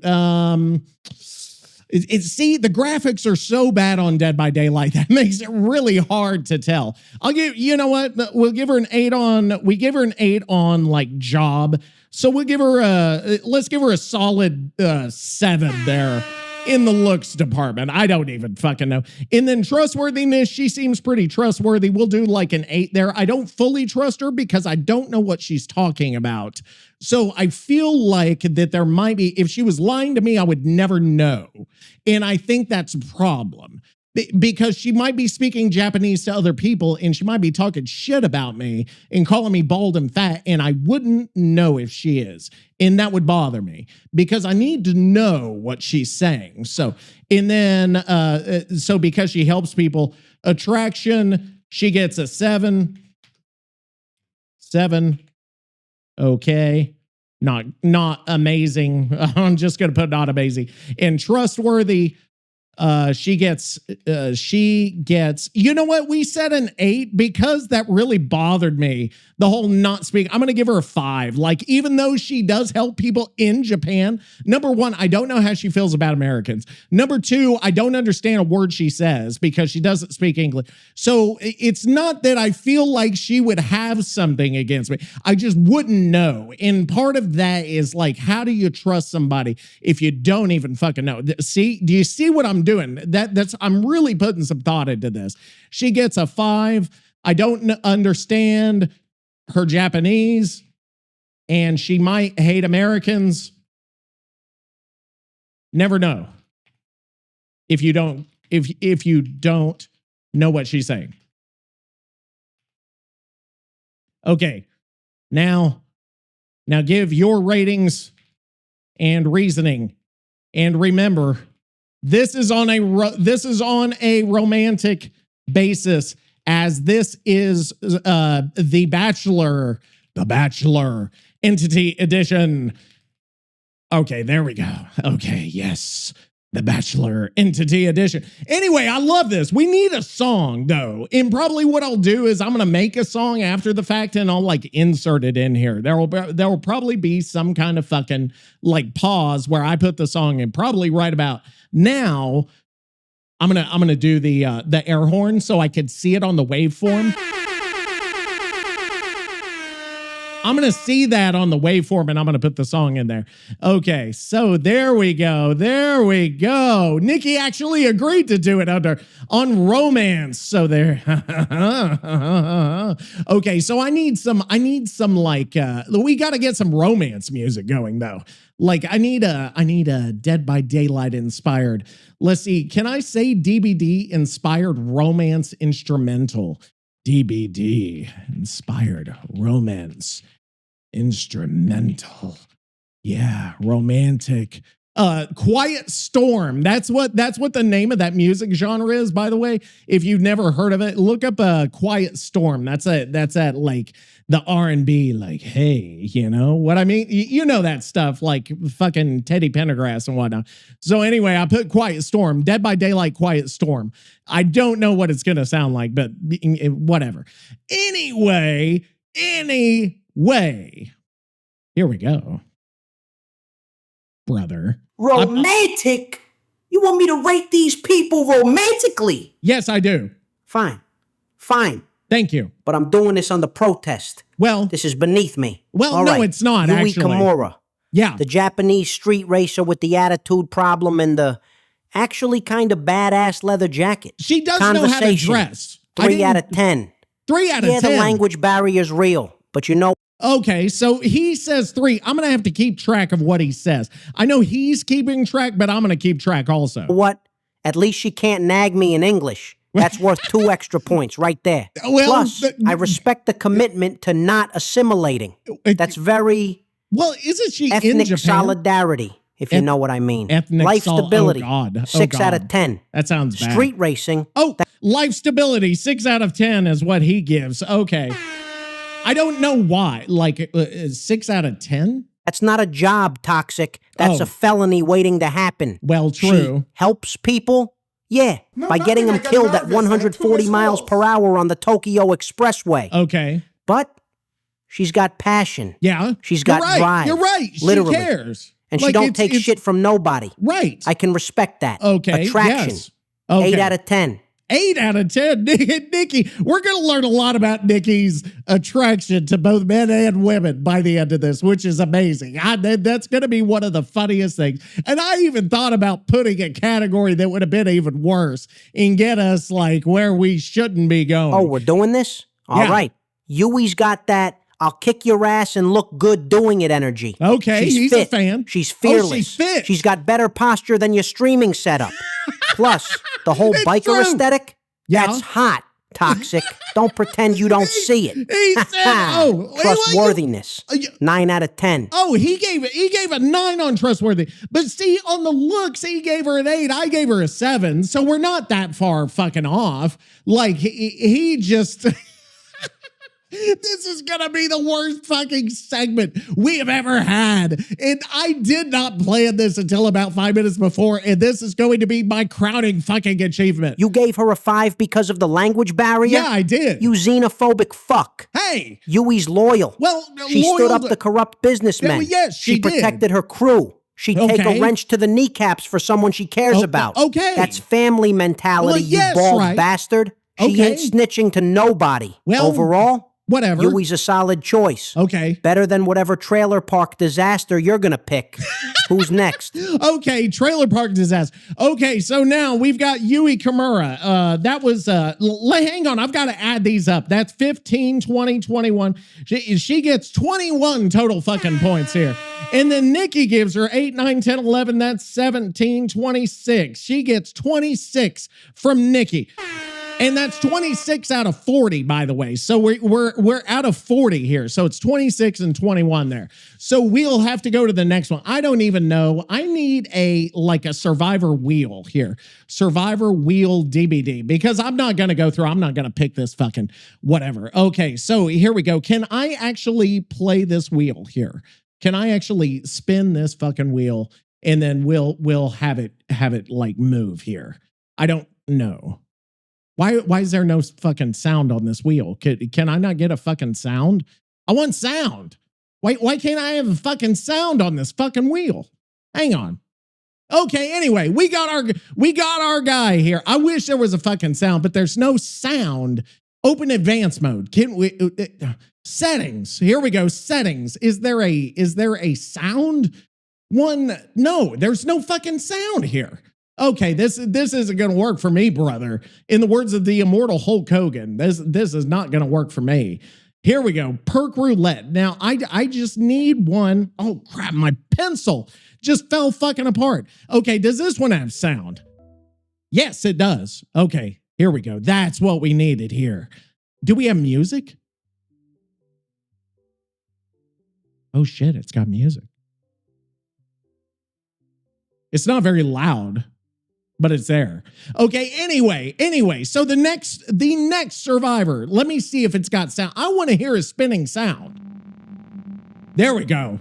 See, the graphics are so bad on Dead by Daylight that makes it really hard to tell. You know what? We'll give her an 8 on. We give her an 8 on like job. So we'll give her let's give her a solid 7 there in the looks department. I don't even fucking know. And then trustworthiness, she seems pretty trustworthy. We'll do like an 8 there. I don't fully trust her because I don't know what she's talking about. So I feel like that there might be, if she was lying to me, I would never know. And I think that's a problem. Because she might be speaking Japanese to other people and she might be talking shit about me and calling me bald and fat, and I wouldn't know if she is. And that would bother me because I need to know what she's saying. So, and then, so because she helps people, attraction, she gets a 7. 7. Okay. Not amazing. I'm just going to put not amazing. And trustworthy, she gets, you know what? We said an 8 because that really bothered me. The whole not speaking. I'm going to give her a 5. Like, even though she does help people in Japan, number 1, I don't know how she feels about Americans. Number 2, I don't understand a word she says because she doesn't speak English. So it's not that I feel like she would have something against me. I just wouldn't know. And part of that is like, how do you trust somebody if you don't even fucking know? See, do you see what I'm doing? I'm really putting some thought into this. She gets a 5. I don't understand her Japanese, and she might hate Americans. Never know if you don't know what she's saying. Okay, now give your ratings and reasoning, and remember, this is on a romantic basis, as this is the Bachelor Entity Edition. Okay, there we go. Okay, yes, the Bachelor Entity Edition. Anyway, I love this. We need a song though, and probably what I'll do is I'm gonna make a song after the fact and I'll like insert it in here. There will probably be some kind of fucking like pause where I put the song in. Probably right about now. I'm gonna do the air horn so I could see it on the waveform. I'm going to see that on the waveform, and I'm going to put the song in there. Okay, so there we go. There we go. Nicky actually agreed to do it on romance. So there. Okay, so I need some like, we got to get some romance music going though. Like I need a Dead by Daylight inspired. Let's see. Can I say DBD inspired romance instrumental? DBD inspired romance instrumental. Yeah, romantic. Quiet Storm. That's what the name of that music genre is, by the way. If you've never heard of it, look up Quiet Storm. That's at like the R&B, like, hey, you know what I mean? You know that stuff, like fucking Teddy Pendergrass and whatnot. So anyway, I put Quiet Storm, Dead by Daylight Quiet Storm. I don't know what it's going to sound like, but whatever. Anyway, here we go. Brother. Romantic? You want me to rate these people romantically? Yes, I do. Fine. Thank you. But I'm doing this under protest. Well, this is beneath me. Well, all no, right. It's not, Yui actually. Kimura. Yeah. The Japanese street racer with the attitude problem and the actually kind of badass leather jacket. She does know how to dress. 3 out of 10. 3 out of 10? Yeah, the language barrier's real. But you know... Okay, so he says 3. I'm going to have to keep track of what he says. I know he's keeping track, but I'm going to keep track also. What? At least she can't nag me in English. That's worth 2 extra points right there. Well, plus, I respect the commitment to not assimilating. That's very... Well, isn't she ethnic in Japan? Solidarity, if you know what I mean. Ethnic life stability. Oh, God. 6 out of 10. That sounds bad. Street racing. Oh, life stability. 6 out of 10 is what he gives. Okay. I don't know why. Like 6 out of 10? That's not a job, Toxic. That's a felony waiting to happen. Well, true. She helps people? Yeah, No, by getting them nothing. I got killed at nervous. I had 140 2 miles missed per hour on the Tokyo Expressway. Okay. But she's got passion. Yeah. She's got drive. You're right. Literally. She cares. And she don't take shit from nobody. Right. I can respect that. Okay. Attraction. Yes. Okay. 8 out of 10. 8 out of 10. Nicky, we're going to learn a lot about Nicky's attraction to both men and women by the end of this, which is amazing. That's going to be one of the funniest things. And I even thought about putting a category that would have been even worse and get us like where we shouldn't be going. Oh, we're doing this? All right. Yui's got that I'll kick your ass and look good doing it energy. Okay, he's fit. a fan. She's fearless. Oh, she's fit. She's got better posture than your streaming setup. Plus, the whole biker true. aesthetic, that's hot, Toxic. Don't pretend you don't see it. He said, Trustworthiness, 9 out of 10. Oh, he gave a 9 on trustworthy. But see, on the looks, he gave her an 8. I gave her a 7. So we're not that far fucking off. Like, he just... This is going to be the worst fucking segment we have ever had. And I did not plan this until about 5 minutes before, and this is going to be my crowning fucking achievement. You gave her a 5 because of the language barrier? Yeah, I did. You xenophobic fuck. Hey! Yui's loyal. Well, she stood up to corrupt businessmen. Yes, she did. protected her crew. She'd take a wrench to the kneecaps for someone she cares about. Okay. That's family mentality, yes, you bald right. bastard. She ain't snitching to nobody. Well, overall, whatever. Yui's a solid choice. Okay. Better than whatever trailer park disaster you're going to pick. Who's next? Okay, trailer park disaster. Okay, so now we've got Yui Kimura. That was, hang on, I've got to add these up. That's 15, 20, 21. She gets 21 total fucking points here. And then Nicky gives her 8, 9, 10, 11. That's 17, 26. She gets 26 from Nicky. And that's 26 out of 40, by the way. So we're out of 40 here. So it's 26 and 21 there. So we'll have to go to the next one. I don't even know. I need a survivor wheel here. Survivor wheel DBD. Because I'm not going to go through. I'm not going to pick this fucking whatever. Okay, so here we go. Can I actually play this wheel here? Can I actually spin this fucking wheel and then we'll have it like move here? I don't know. Why is there no fucking sound on this wheel? Can I not get a fucking sound? I want sound. Why can't I have a fucking sound on this fucking wheel? Hang on. Okay, anyway, we got our guy here. I wish there was a fucking sound, but there's no sound. Open advanced mode. Can we settings? Here we go. Settings. Is there a sound? No, there's no fucking sound here. Okay, this isn't going to work for me, brother. In the words of the immortal Hulk Hogan, this is not going to work for me. Here we go. Perk roulette. Now, I just need one. Oh, crap. My pencil just fell fucking apart. Okay, does this one have sound? Yes, it does. Okay, here we go. That's what we needed here. Do we have music? Oh, shit. It's got music. It's not very loud, but it's there. Okay, anyway, so the next survivor, let me see if it's got sound. I want to hear a spinning sound. There we go.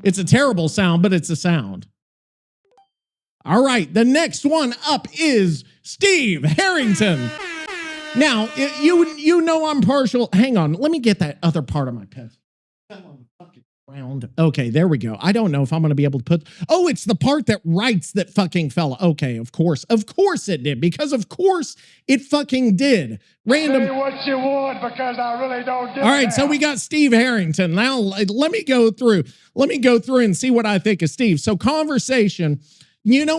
It's a terrible sound, but it's a sound. All right, the next one up is Steve Harrington. Now, you know I'm partial. Hang on, let me get that other part of my pencil. Okay, there we go. I don't know if I'm going to be able to put... Oh, it's the part that writes that fucking fella. Okay, of course it did, because of course it fucking did. Random... Say what you want, because I really don't give All right, so we got Steve Harrington. Now, let me go through and see what I think of Steve. So conversation,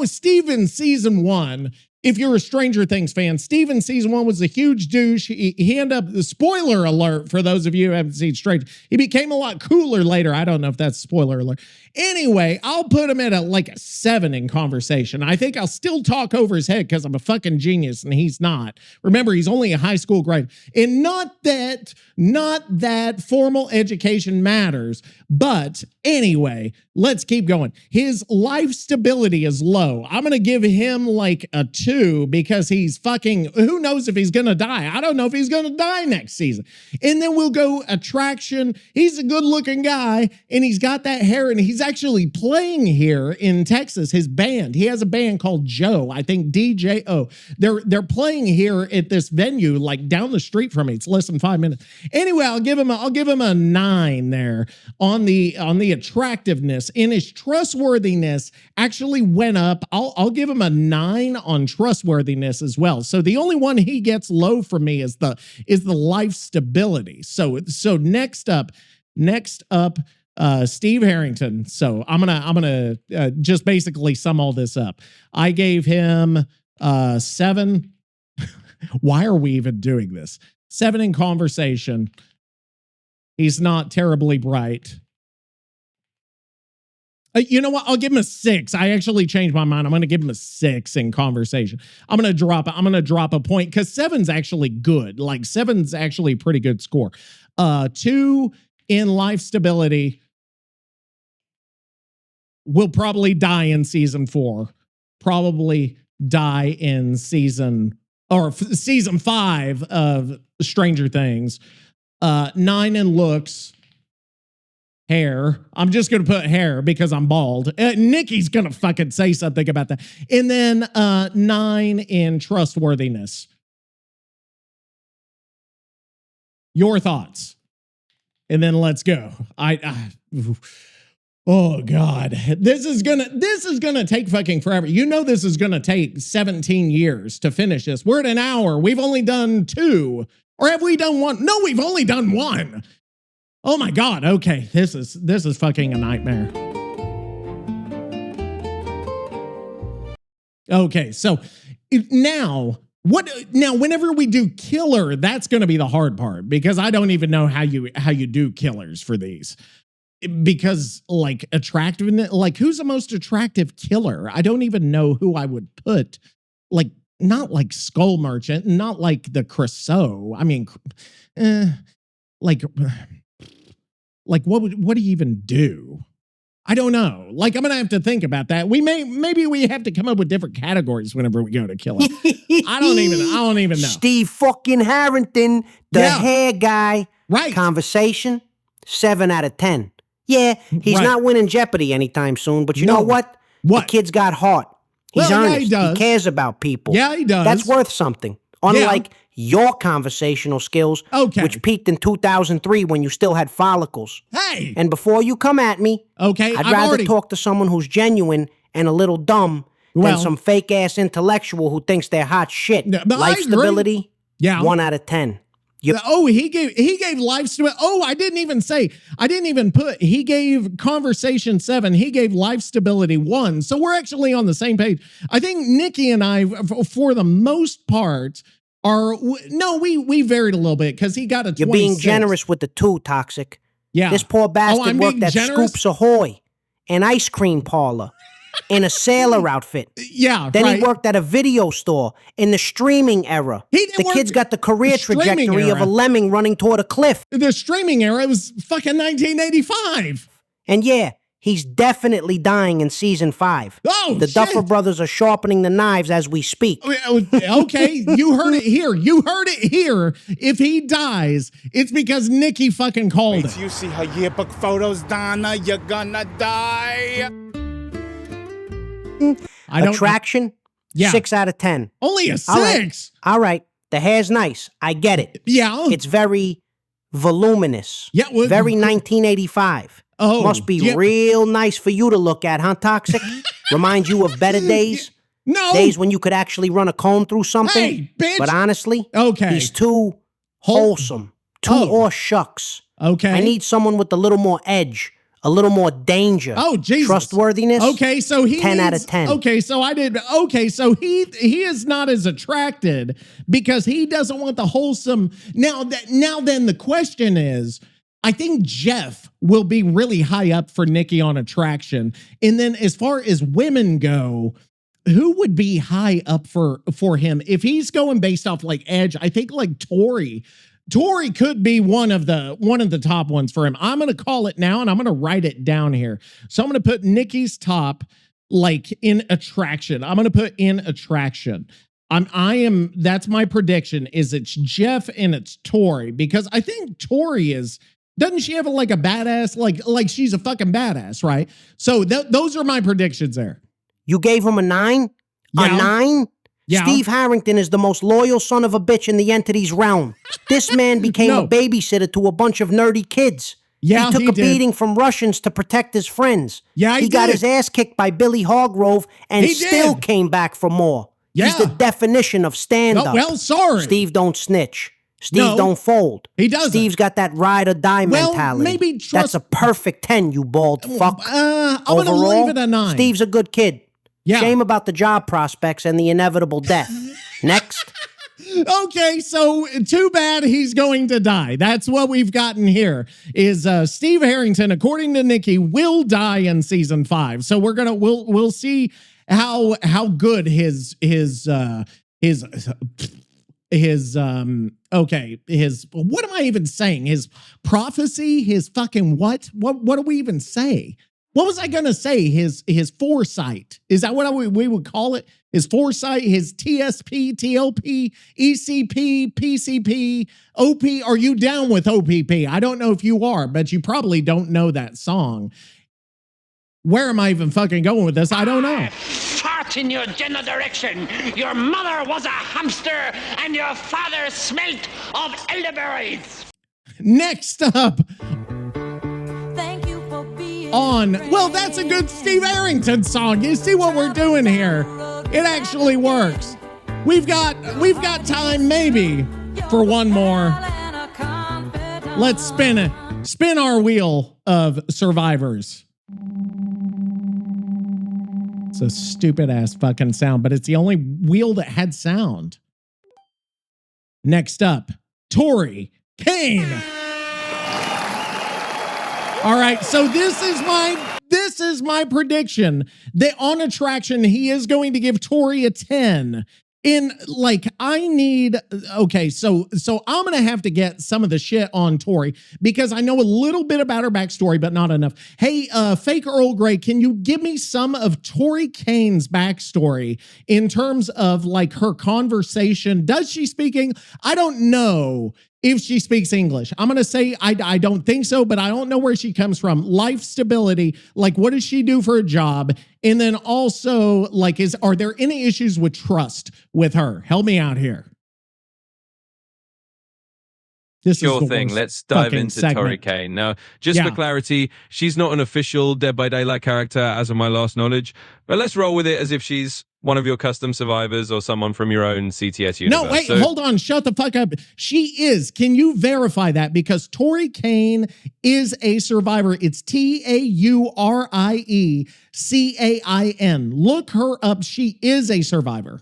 Steve in season 1... If you're a Stranger Things fan, Steve in season 1 was a huge douche. He ended up, spoiler alert for those of you who haven't seen Stranger, he became a lot cooler later. I don't know if that's spoiler alert. Anyway, I'll put him at a 7 in conversation. I think I'll still talk over his head because I'm a fucking genius and he's not. Remember, he's only a high school grade. And not that formal education matters, but anyway, let's keep going. His life stability is low. I'm going to give him like a 2. 2 because he's fucking, who knows if he's going to die. I don't know if he's going to die next season. And then we'll go attraction. He's a good looking guy and he's got that hair and he's actually playing here in Texas, his band. He has a band called Joe, I think DJO. They're playing here at this venue, like down the street from me. It's less than 5 minutes. Anyway, I'll give him a 9 there on the attractiveness. In his trustworthiness actually went up. I'll give him a 9 on trustworthiness as well. So the only one he gets low from me is the life stability. So next up, Steve Harrington. So I'm gonna just basically sum all this up. I gave him 7. Why are we even doing this? 7 in conversation. He's not terribly bright. You know what? I'll give him a 6. I actually changed my mind. I'm going to give him a 6 in conversation. I'm going to drop a point because 7's actually good. Like 7's actually a pretty good score. 2 in life stability. Will probably die in season 4. Probably die in season 5 of Stranger Things. 9 in looks. Hair. I'm just going to put hair because I'm bald. Nicky's going to fucking say something about that. And then 9 in trustworthiness. Your thoughts. And then let's go. Oh God, this is gonna take fucking forever. You know this is gonna take 17 years to finish this. We're at an hour. We've only done 2, or have we done 1? No, we've only done 1. Oh my God. Okay, this is fucking a nightmare. Okay, so now whenever we do killer, that's gonna be the hard part because I don't even know how you do killers for these. Because like attractiveness, like who's the most attractive killer? I don't even know who I would put. Like not like Skull Merchant, not like the Krasue. I mean, like what do you even do? I don't know. Like I'm gonna have to think about that. Maybe we have to come up with different categories whenever we go to killer. I don't even know. Steve fucking Harrington, the hair guy. Right. Conversation, 7 out of 10. Yeah, he's not winning Jeopardy anytime soon, but you know what? The kid's got heart. He's earnest. He does. He cares about people. Yeah, he does. That's worth something. Unlike your conversational skills, which peaked in 2003 when you still had follicles. Hey! And before you come at me, I'd rather talk to someone who's genuine and a little dumb than some fake-ass intellectual who thinks they're hot shit. Life stability, 1 out of 10. He gave life stability. I didn't even put, he gave conversation 7. He gave life stability 1. So we're actually on the same page. I think Nicky and I, for the most part, we varied a little bit because he got a 26. You're being generous with the 2, Toxic. Yeah. This poor bastard worked at Scoops Ahoy, an ice cream parlor, in a sailor outfit. Yeah, Then he worked at a video store in the streaming era. The kid's got the career trajectory of a lemming running toward a cliff. The streaming era was fucking 1985. And yeah, he's definitely dying in season 5. Oh, the Duffer Brothers are sharpening the knives as we speak. Okay, you heard it here. You heard it here. If he dies, it's because Nicky fucking called it. You see her yearbook photos, Donna, you're gonna die. Attraction, 6 out of 10. Only a 6? All right. The hair's nice. I get it. Yeah. It's very voluminous. Yeah. Very 1985. Oh. Must be real nice for you to look at, huh, Toxic? Remind you of better days? No. Days when you could actually run a comb through something? Hey, bitch. But honestly, he's too wholesome. Too shucks. Okay. I need someone with a little more edge. A little more danger. Oh, Jesus. Trustworthiness. Okay, so he 10 out of 10. Okay, so so he is not as attracted because he doesn't want the wholesome. Now then the question is, I think Jeff will be really high up for Nicky on attraction. And then as far as women go, who would be high up for him? If he's going based off like edge, I think like Tori could be one of the top ones for him. I'm going to call it now and I'm going to write it down here. So I'm going to put Nicky's top. like in attraction. I'm going to put in attraction. That's my prediction is it's Jeff and it's Tori, because I think Tori doesn't she have like a badass, like she's a fucking badass, right? So those are my predictions there. You gave him a 9? Yeah. A 9? Yeah. Steve Harrington is the most loyal son of a bitch in the entity's realm. This man became a babysitter to a bunch of nerdy kids. Yeah, he took a beating from Russians to protect his friends. Yeah, he got his ass kicked by Billy Hargrove and still came back for more. Yeah. He's the definition of stand-up. Oh, well, sorry. Steve don't snitch. Steve don't fold. He doesn't. Steve's got that ride or die mentality. Maybe that's a perfect 10, you bald fuck. I'm going to leave it a 9. Steve's a good kid. Yeah. Shame about the job prospects and the inevitable death. Next. Okay, so too bad he's going to die. That's what we've gotten here is Steve Harrington, according to Nicky, will die in season 5. So we'll see how good his what am I even saying? His prophecy, his fucking what do we even say? What was I going to say? His foresight. Is that what we would call it? His foresight, his TSP, TLP, ECP, PCP, OP. Are you down with OPP? I don't know if you are, but you probably don't know that song. Where am I even fucking going with this? I don't know. Fart in your general direction. Your mother was a hamster and your father smelt of elderberries. Next up well, that's a good Steve Harrington song. You see what we're doing here? It actually works. We've got time maybe for one more. Let's spin our wheel of survivors. It's a stupid ass fucking sound, but it's the only wheel that had sound. Next up, Tori Kane. All right, so this is my prediction that on attraction, he is going to give Tori a 10. So I'm going to have to get some of the shit on Tori because I know a little bit about her backstory, but not enough. Hey, Fake Earl Grey, can you give me some of Tori Kane's backstory in terms of like her conversation? Does she speak English? I don't know if she speaks English. I'm going to say I don't think so, but I don't know where she comes from. Life stability, like what does she do for a job? And then also, like, are there any issues with trust with her? Help me out here. Sure thing. Let's dive into Tori Kane. Now, just for clarity, she's not an official Dead by Daylight character as of my last knowledge, but let's roll with it as if she's one of your custom survivors or someone from your own CTS universe. No, wait, hold on. Shut the fuck up. She is. Can you verify that? Because Tori Kane is a survivor. It's TaurieCain. Look her up. She is a survivor.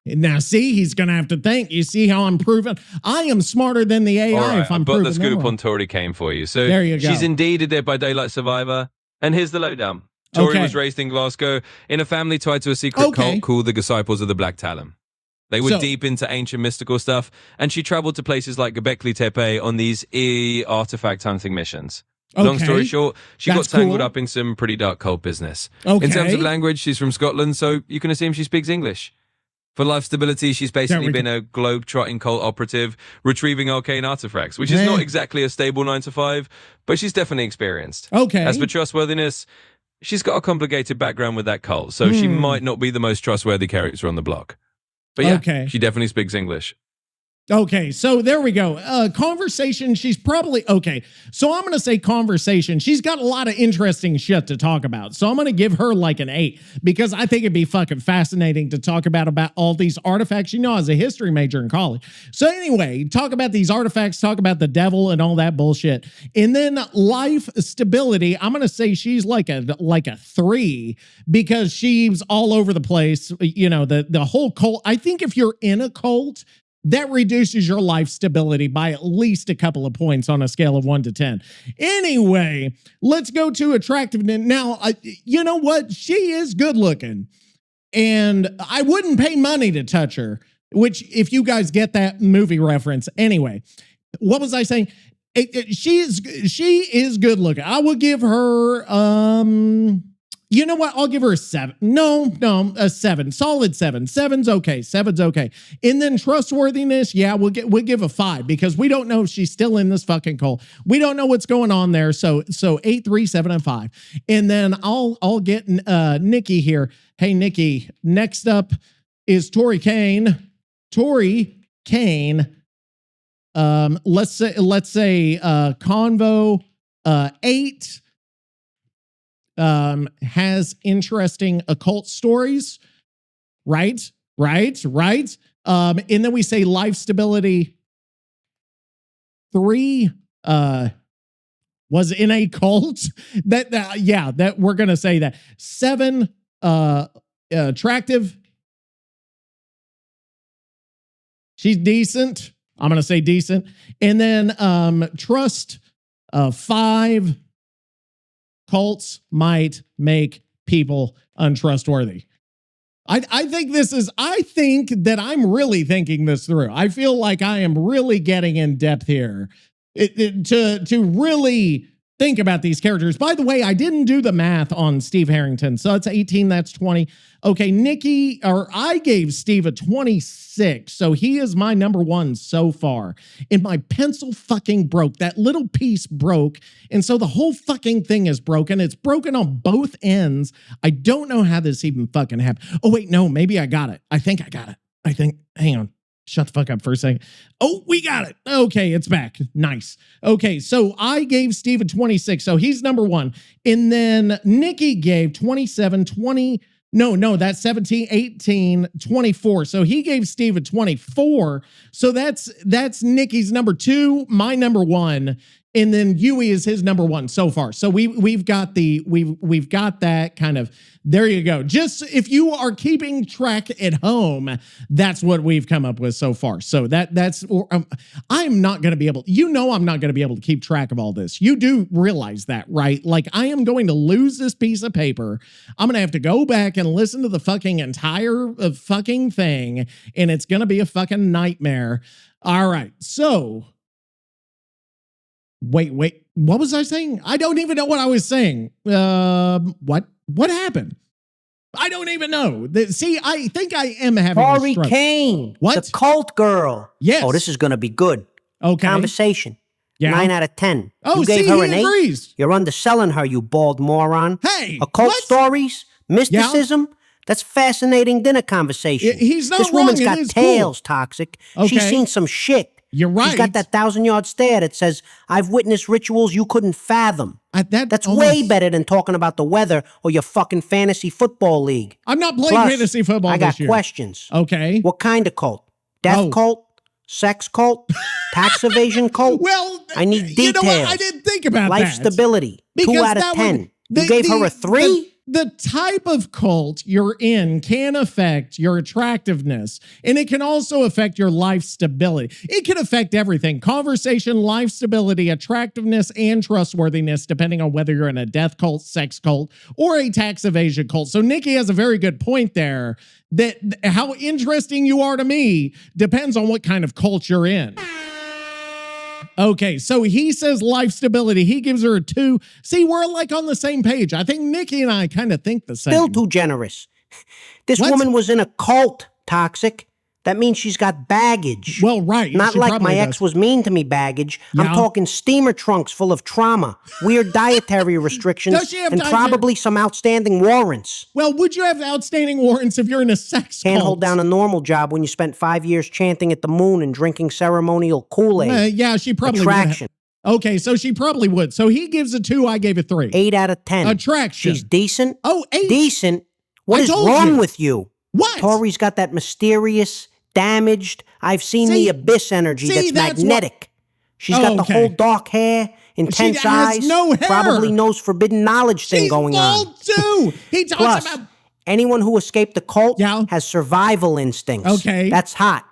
Now, see, he's going to have to think. You see how I'm proving? I am smarter than the AI if I'm proving the scoop on Tori Kane for you. So there you go. She's indeed a Dead by Daylight survivor. And here's the lowdown. Tori was raised in Glasgow in a family tied to a secret cult called the Disciples of the Black Talon. They were deep into ancient mystical stuff, and she traveled to places like Göbekli Tepe on these artifact hunting missions. Long story short, she got tangled up in some pretty dark cult business. In terms of language, she's from Scotland, so you can assume she speaks English. For life stability, she's basically been a globe-trotting cult operative, retrieving arcane artifacts, which is not exactly a stable 9-to-5, but she's definitely experienced. As for trustworthiness, she's got a complicated background with that cult, so she might not be the most trustworthy character on the block. But yeah, she definitely speaks English. Okay, so there we go. Conversation, she's probably, so I'm going to say conversation. She's got a lot of interesting shit to talk about. So I'm going to give her like an 8 because I think it'd be fucking fascinating to talk about all these artifacts, as a history major in college. So anyway, talk about these artifacts, talk about the devil and all that bullshit. And then life stability, I'm going to say she's like a 3 because she's all over the place. The whole cult. I think if you're in a cult, that reduces your life stability by at least a couple of points on a scale of 1 to 10. Anyway, let's go to attractiveness. Now, you know what? She is good looking. And I wouldn't pay money to touch her, which if you guys get that movie reference. Anyway, what was I saying? She is good looking. I will give her, you know what? I'll give her a 7. No, a 7. Solid 7. 7's okay. 7's okay. And then trustworthiness, yeah, we'll give a 5 because we don't know if she's still in this fucking cult. We don't know what's going on there. So 8, 3, 7, and 5. And then I'll get Nicky here. Hey, Nicky, next up is Tori Kane. Tori Kane. Let's say Convo 8 has interesting occult stories, right? And then we say life stability 3 was in a cult. That we're gonna say that. 7 attractive. She's decent. I'm going to say decent. And then trust 5 cults might make people untrustworthy. I think that I'm really thinking this through. I feel like I am really getting in depth here to really think about these characters. By the way, I didn't do the math on Steve Harrington. So it's 18, that's 20. Okay, I gave Steve a 26. So he is my number 1 so far. And my pencil fucking broke. That little piece broke. And so the whole fucking thing is broken. It's broken on both ends. I don't know how this even fucking happened. Oh, wait, no, maybe I got it. I think I got it. Hang on. Shut the fuck up for a second. Oh, we got it. Okay, it's back. Nice. Okay, so I gave Steve a 26, so he's number 1. And then Nicky gave 27, 20. No, that's 17, 18, 24. So he gave Steve a 24. So that's Nicky's number 2, my number 1. And then Yui is his number 1 so far. So we've got that kind of, there you go. Just if you are keeping track at home, that's what we've come up with so far. So I'm not going to be able, I'm not going to be able to keep track of all this. You do realize that, right? Like I am going to lose this piece of paper. I'm going to have to go back and listen to the fucking entire fucking thing. And it's going to be a fucking nightmare. All right. So Wait, what was I saying? I don't even know what I was saying. What happened? I don't even know. See, I think I am having Tori Kane. What? The cult girl. Yes. Oh, this is going to be good. Okay. Conversation. Yeah. 9 out of 10. Oh, you gave her an 8. Agrees. You're underselling her, you bald moron. Hey. Occult stories, mysticism. Yeah. That's fascinating dinner conversation. He's not This wrong. woman's got tails, cool. Toxic. Okay. She's seen some shit. You're right. She's got that 1,000-yard stare that says, I've witnessed rituals you couldn't fathom. That's way better than talking about the weather or your fucking fantasy football league. I'm not playing fantasy football this year. I got questions. Okay. What kind of cult? Death cult? Sex cult? Tax evasion cult? Well, I need details. You know what? I didn't think about Life that. stability. Because 2 out of 10. You gave her a 3? The type of cult you're in can affect your attractiveness, and it can also affect your life stability. It can affect everything: conversation, life stability, attractiveness, and trustworthiness, depending on whether you're in a death cult, sex cult, or a tax evasion cult. So Nicky has a very good point there, that how interesting you are to me depends on what kind of cult you're in. Okay, so he says life stability. He gives her a 2. See, we're like on the same page. I think Nicky and I kind of think the same. Still too generous. This woman was in a cult, Toxic. That means she's got baggage. Well, right. Not like my ex was mean to me baggage. Yeah. I'm talking steamer trunks full of trauma, weird dietary restrictions, and probably some outstanding warrants. Well, would you have outstanding warrants if you're in a sex cult? Can't hold down a normal job when you spent 5 years chanting at the moon and drinking ceremonial Kool-Aid. Yeah, she probably Attraction. would. Okay, so she probably would. So he gives a 2, I gave a 3. 8 out of 10. Attraction. She's decent. Oh, 8. Decent. What is wrong with you? What? Tori's got that mysterious, damaged, I've seen the abyss energy that's magnetic. She's got the whole dark hair, intense eyes, no hair. Probably knows forbidden knowledge thing going on. Too. He talks Plus, about anyone who escaped the cult has survival instincts. Okay. That's hot.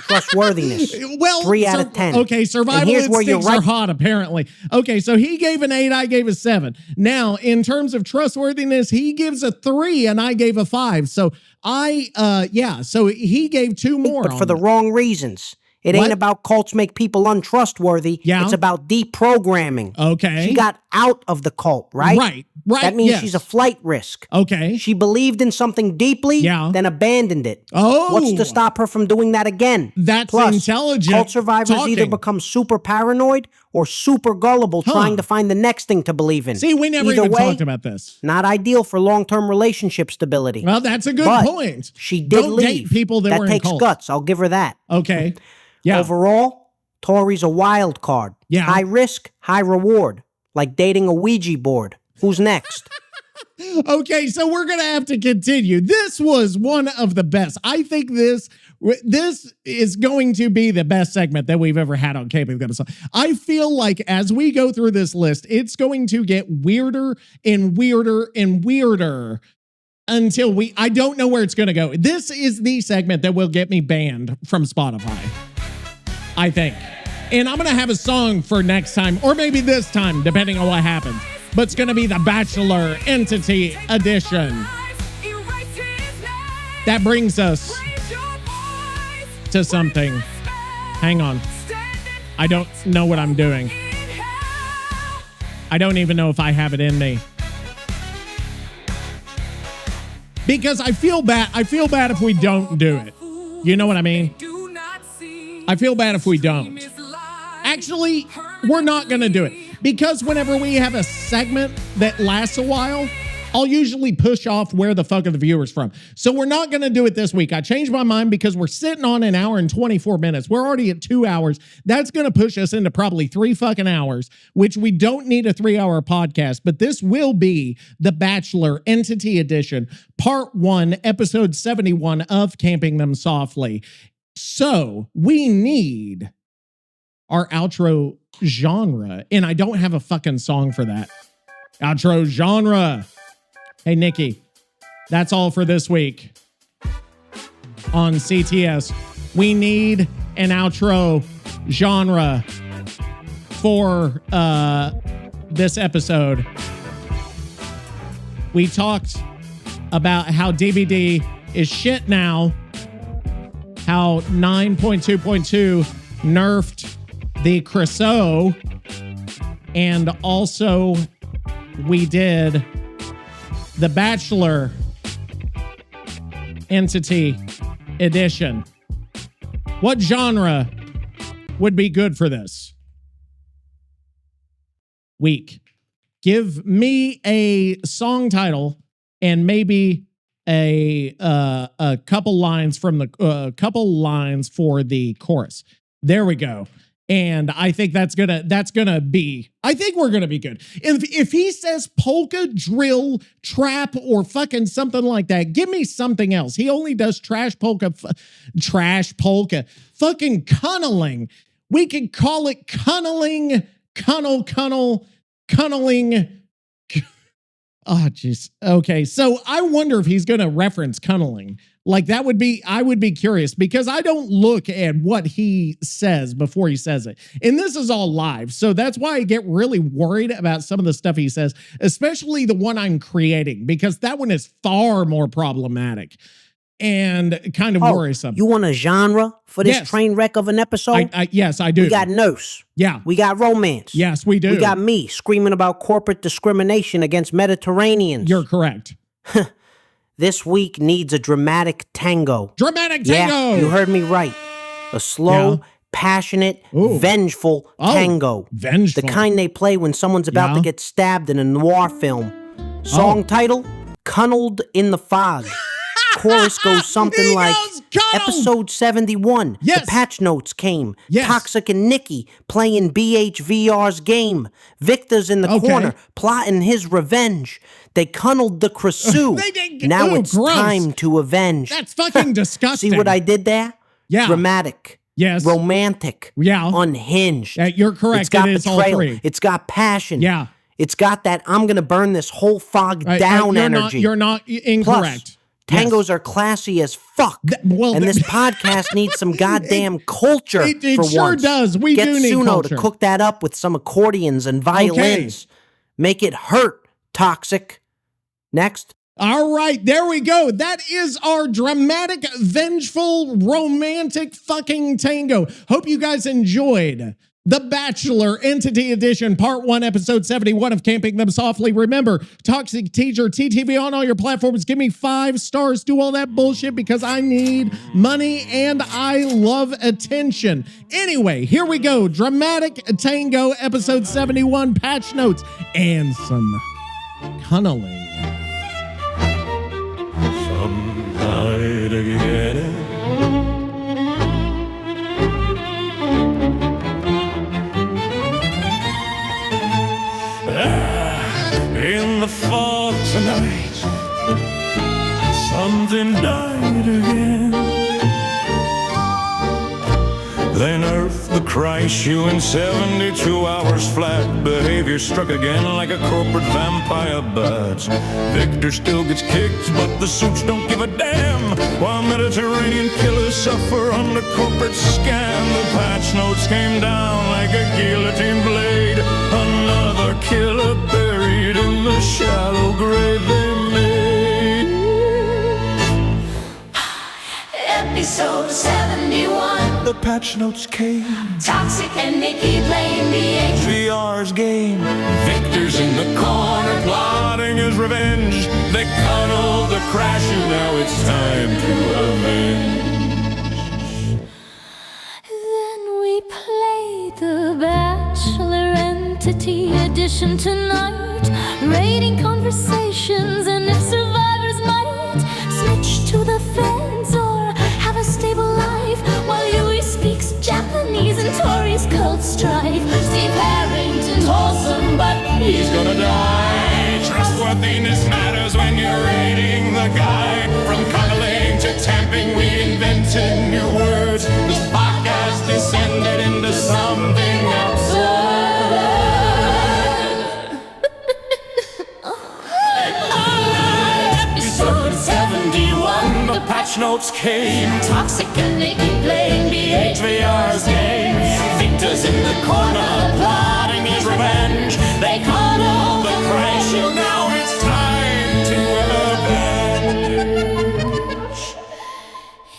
Trustworthiness. Well, 3 out of 10. Okay, survival instincts are hot, apparently. Okay, so he gave an 8, I gave a 7. Now, in terms of trustworthiness, he gives a 3 and I gave a 5. So so he gave 2 more. But for the wrong reasons. It What? ain't about cults make people untrustworthy. Yeah. It's about deprogramming. Okay. She got out of the cult, right? Right. That means yes. she's a flight risk. Okay. She believed in something deeply, Yeah. then abandoned it. Oh. What's to stop her from doing that again? That's Plus, intelligent cult survivors either talking. become super paranoid or super gullible trying to find the next thing to believe in. See, we never Either even way, talked about this. not ideal for long-term relationship stability. Well, that's a good But point. She did Don't leave. date people that were in takes cults. guts. I'll give her that. Okay. Yeah. Overall, Tori's a wild card. Yeah. High risk, high reward. Like dating a Ouija board. Who's next? Okay, so we're gonna have to continue. This was one of the best. I think this is going to be the best segment that we've ever had on Caping Them. So I feel like as we go through this list, it's going to get weirder and weirder and weirder until I don't know where it's gonna go. This is the segment that will get me banned from Spotify, I think. And I'm gonna have a song for next time, or maybe this time, depending on what happens. But it's gonna be the Bachelor Entity Edition. That brings us to something. Hang on. I don't know what I'm doing. I don't even know if I have it in me. Because I feel bad. I feel bad if we don't do it. You know what I mean? I feel bad if we don't. Actually, we're not going to do it. Because whenever we have a segment that lasts a while, I'll usually push off where the fuck are the viewers from. So we're not going to do it this week. I changed my mind because we're sitting on an hour and 24 minutes. We're already at 2 hours. That's going to push us into probably 3 fucking hours, which we don't need a 3-hour podcast. But this will be the Bachelor Entity Edition, Part 1, Episode 71 of Camping Them Softly. So we need our outro genre, and I don't have a fucking song for that. Outro genre. Hey, Nicky, that's all for this week on CTS. We need an outro genre for this episode. We talked about how DVD is shit now, how 9.2.2 nerfed the Krasue, and also we did the Bachelor Entity Edition. What genre would be good for this week? Give me a song title and maybe a couple lines from the couple lines for the chorus. There we go. And I think that's gonna be, I think we're gonna be good. If he says polka, drill, trap, or fucking something like that, give me something else. He only does trash polka, fucking cunneling. We could call it cunneling, cunneling. Oh, jeez. Okay, so I wonder if he's gonna reference cunneling. Like that would be, I would be curious because I don't look at what he says before he says it. And this is all live. So that's why I get really worried about some of the stuff he says, especially the one I'm creating, because that one is far more problematic and kind of worrisome. You want a genre for this train wreck of an episode? Yes, I do. We got nurse. Yeah. We got romance. Yes, we do. We got me screaming about corporate discrimination against Mediterraneans. You're correct. This week needs a dramatic tango. Dramatic tango! Yeah, you heard me right. A slow, passionate, vengeful tango. Vengeful. The kind they play when someone's about to get stabbed in a noir film. Song title, Cunnled in the Fog. Chorus goes something like, Episode 71, the patch notes came. Toxic and Nicky playing BHVR's game. Victor's in the corner, plotting his revenge. They cunnled the Krasue. Now it's time to avenge. That's fucking disgusting. See what I did there? Yeah. Dramatic. Yes. Romantic. Yeah. Unhinged. You're correct. It's got it is betrayal. all three. It's got passion. Yeah. It's got that I'm going to burn this whole fog down energy. You're not incorrect. Plus, tangos are classy as fuck. And this podcast needs some goddamn culture it for sure once. Does. We Get do need Suno culture. to cook that up with some accordions and violins. Make it hurt, Toxic. Next. All right, there we go. That is our dramatic, vengeful, romantic fucking tango. Hope you guys enjoyed The Bachelor Entity Edition, Part 1, Episode 71 of Camping Them Softly. Remember, Toxic Teacher, TTV on all your platforms. Give me 5 stars. Do all that bullshit because I need money and I love attention. Anyway, here we go. Dramatic Tango, Episode 71, patch notes, and some cunniling. Night again. In the fog tonight, something died again. They nerfed the Krasue in 72 hours flat. Behavior struck again like a corporate vampire bats. Victor still gets kicked, but the suits don't give a damn. While Mediterranean killers suffer under corporate scam. The patch notes came down like a guillotine blade. Another killer buried in the shallow grave they made. Episode 71. The patch notes came. Toxic and Nicky playing BHVR's game. Victor's in the corner plotting his revenge. They cuddled the Krasue, now it's time to avenge. Then we play the Bachelor Entity Edition tonight, rating conversations and if survivors might switch to the fence or have a stable life while Yui speaks Japanese and Tori's cult strife. Steve Harrington's wholesome, but He's gonna die. Trustworthiness matters when you're rating the guy. From cuddling to tamping, we invented new words. This podcast descended into something absurd. Episode 71, the patch notes came. Toxic and Nicky playing BHVR's game. Victor's in the corner plotting his revenge. They cuddle the Krasue, now it's time to avenge.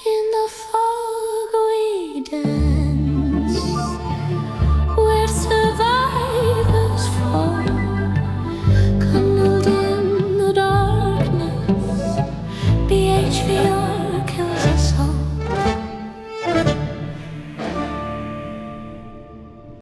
In the fog we dance, where survivors fall, cuddled in the darkness. BHVR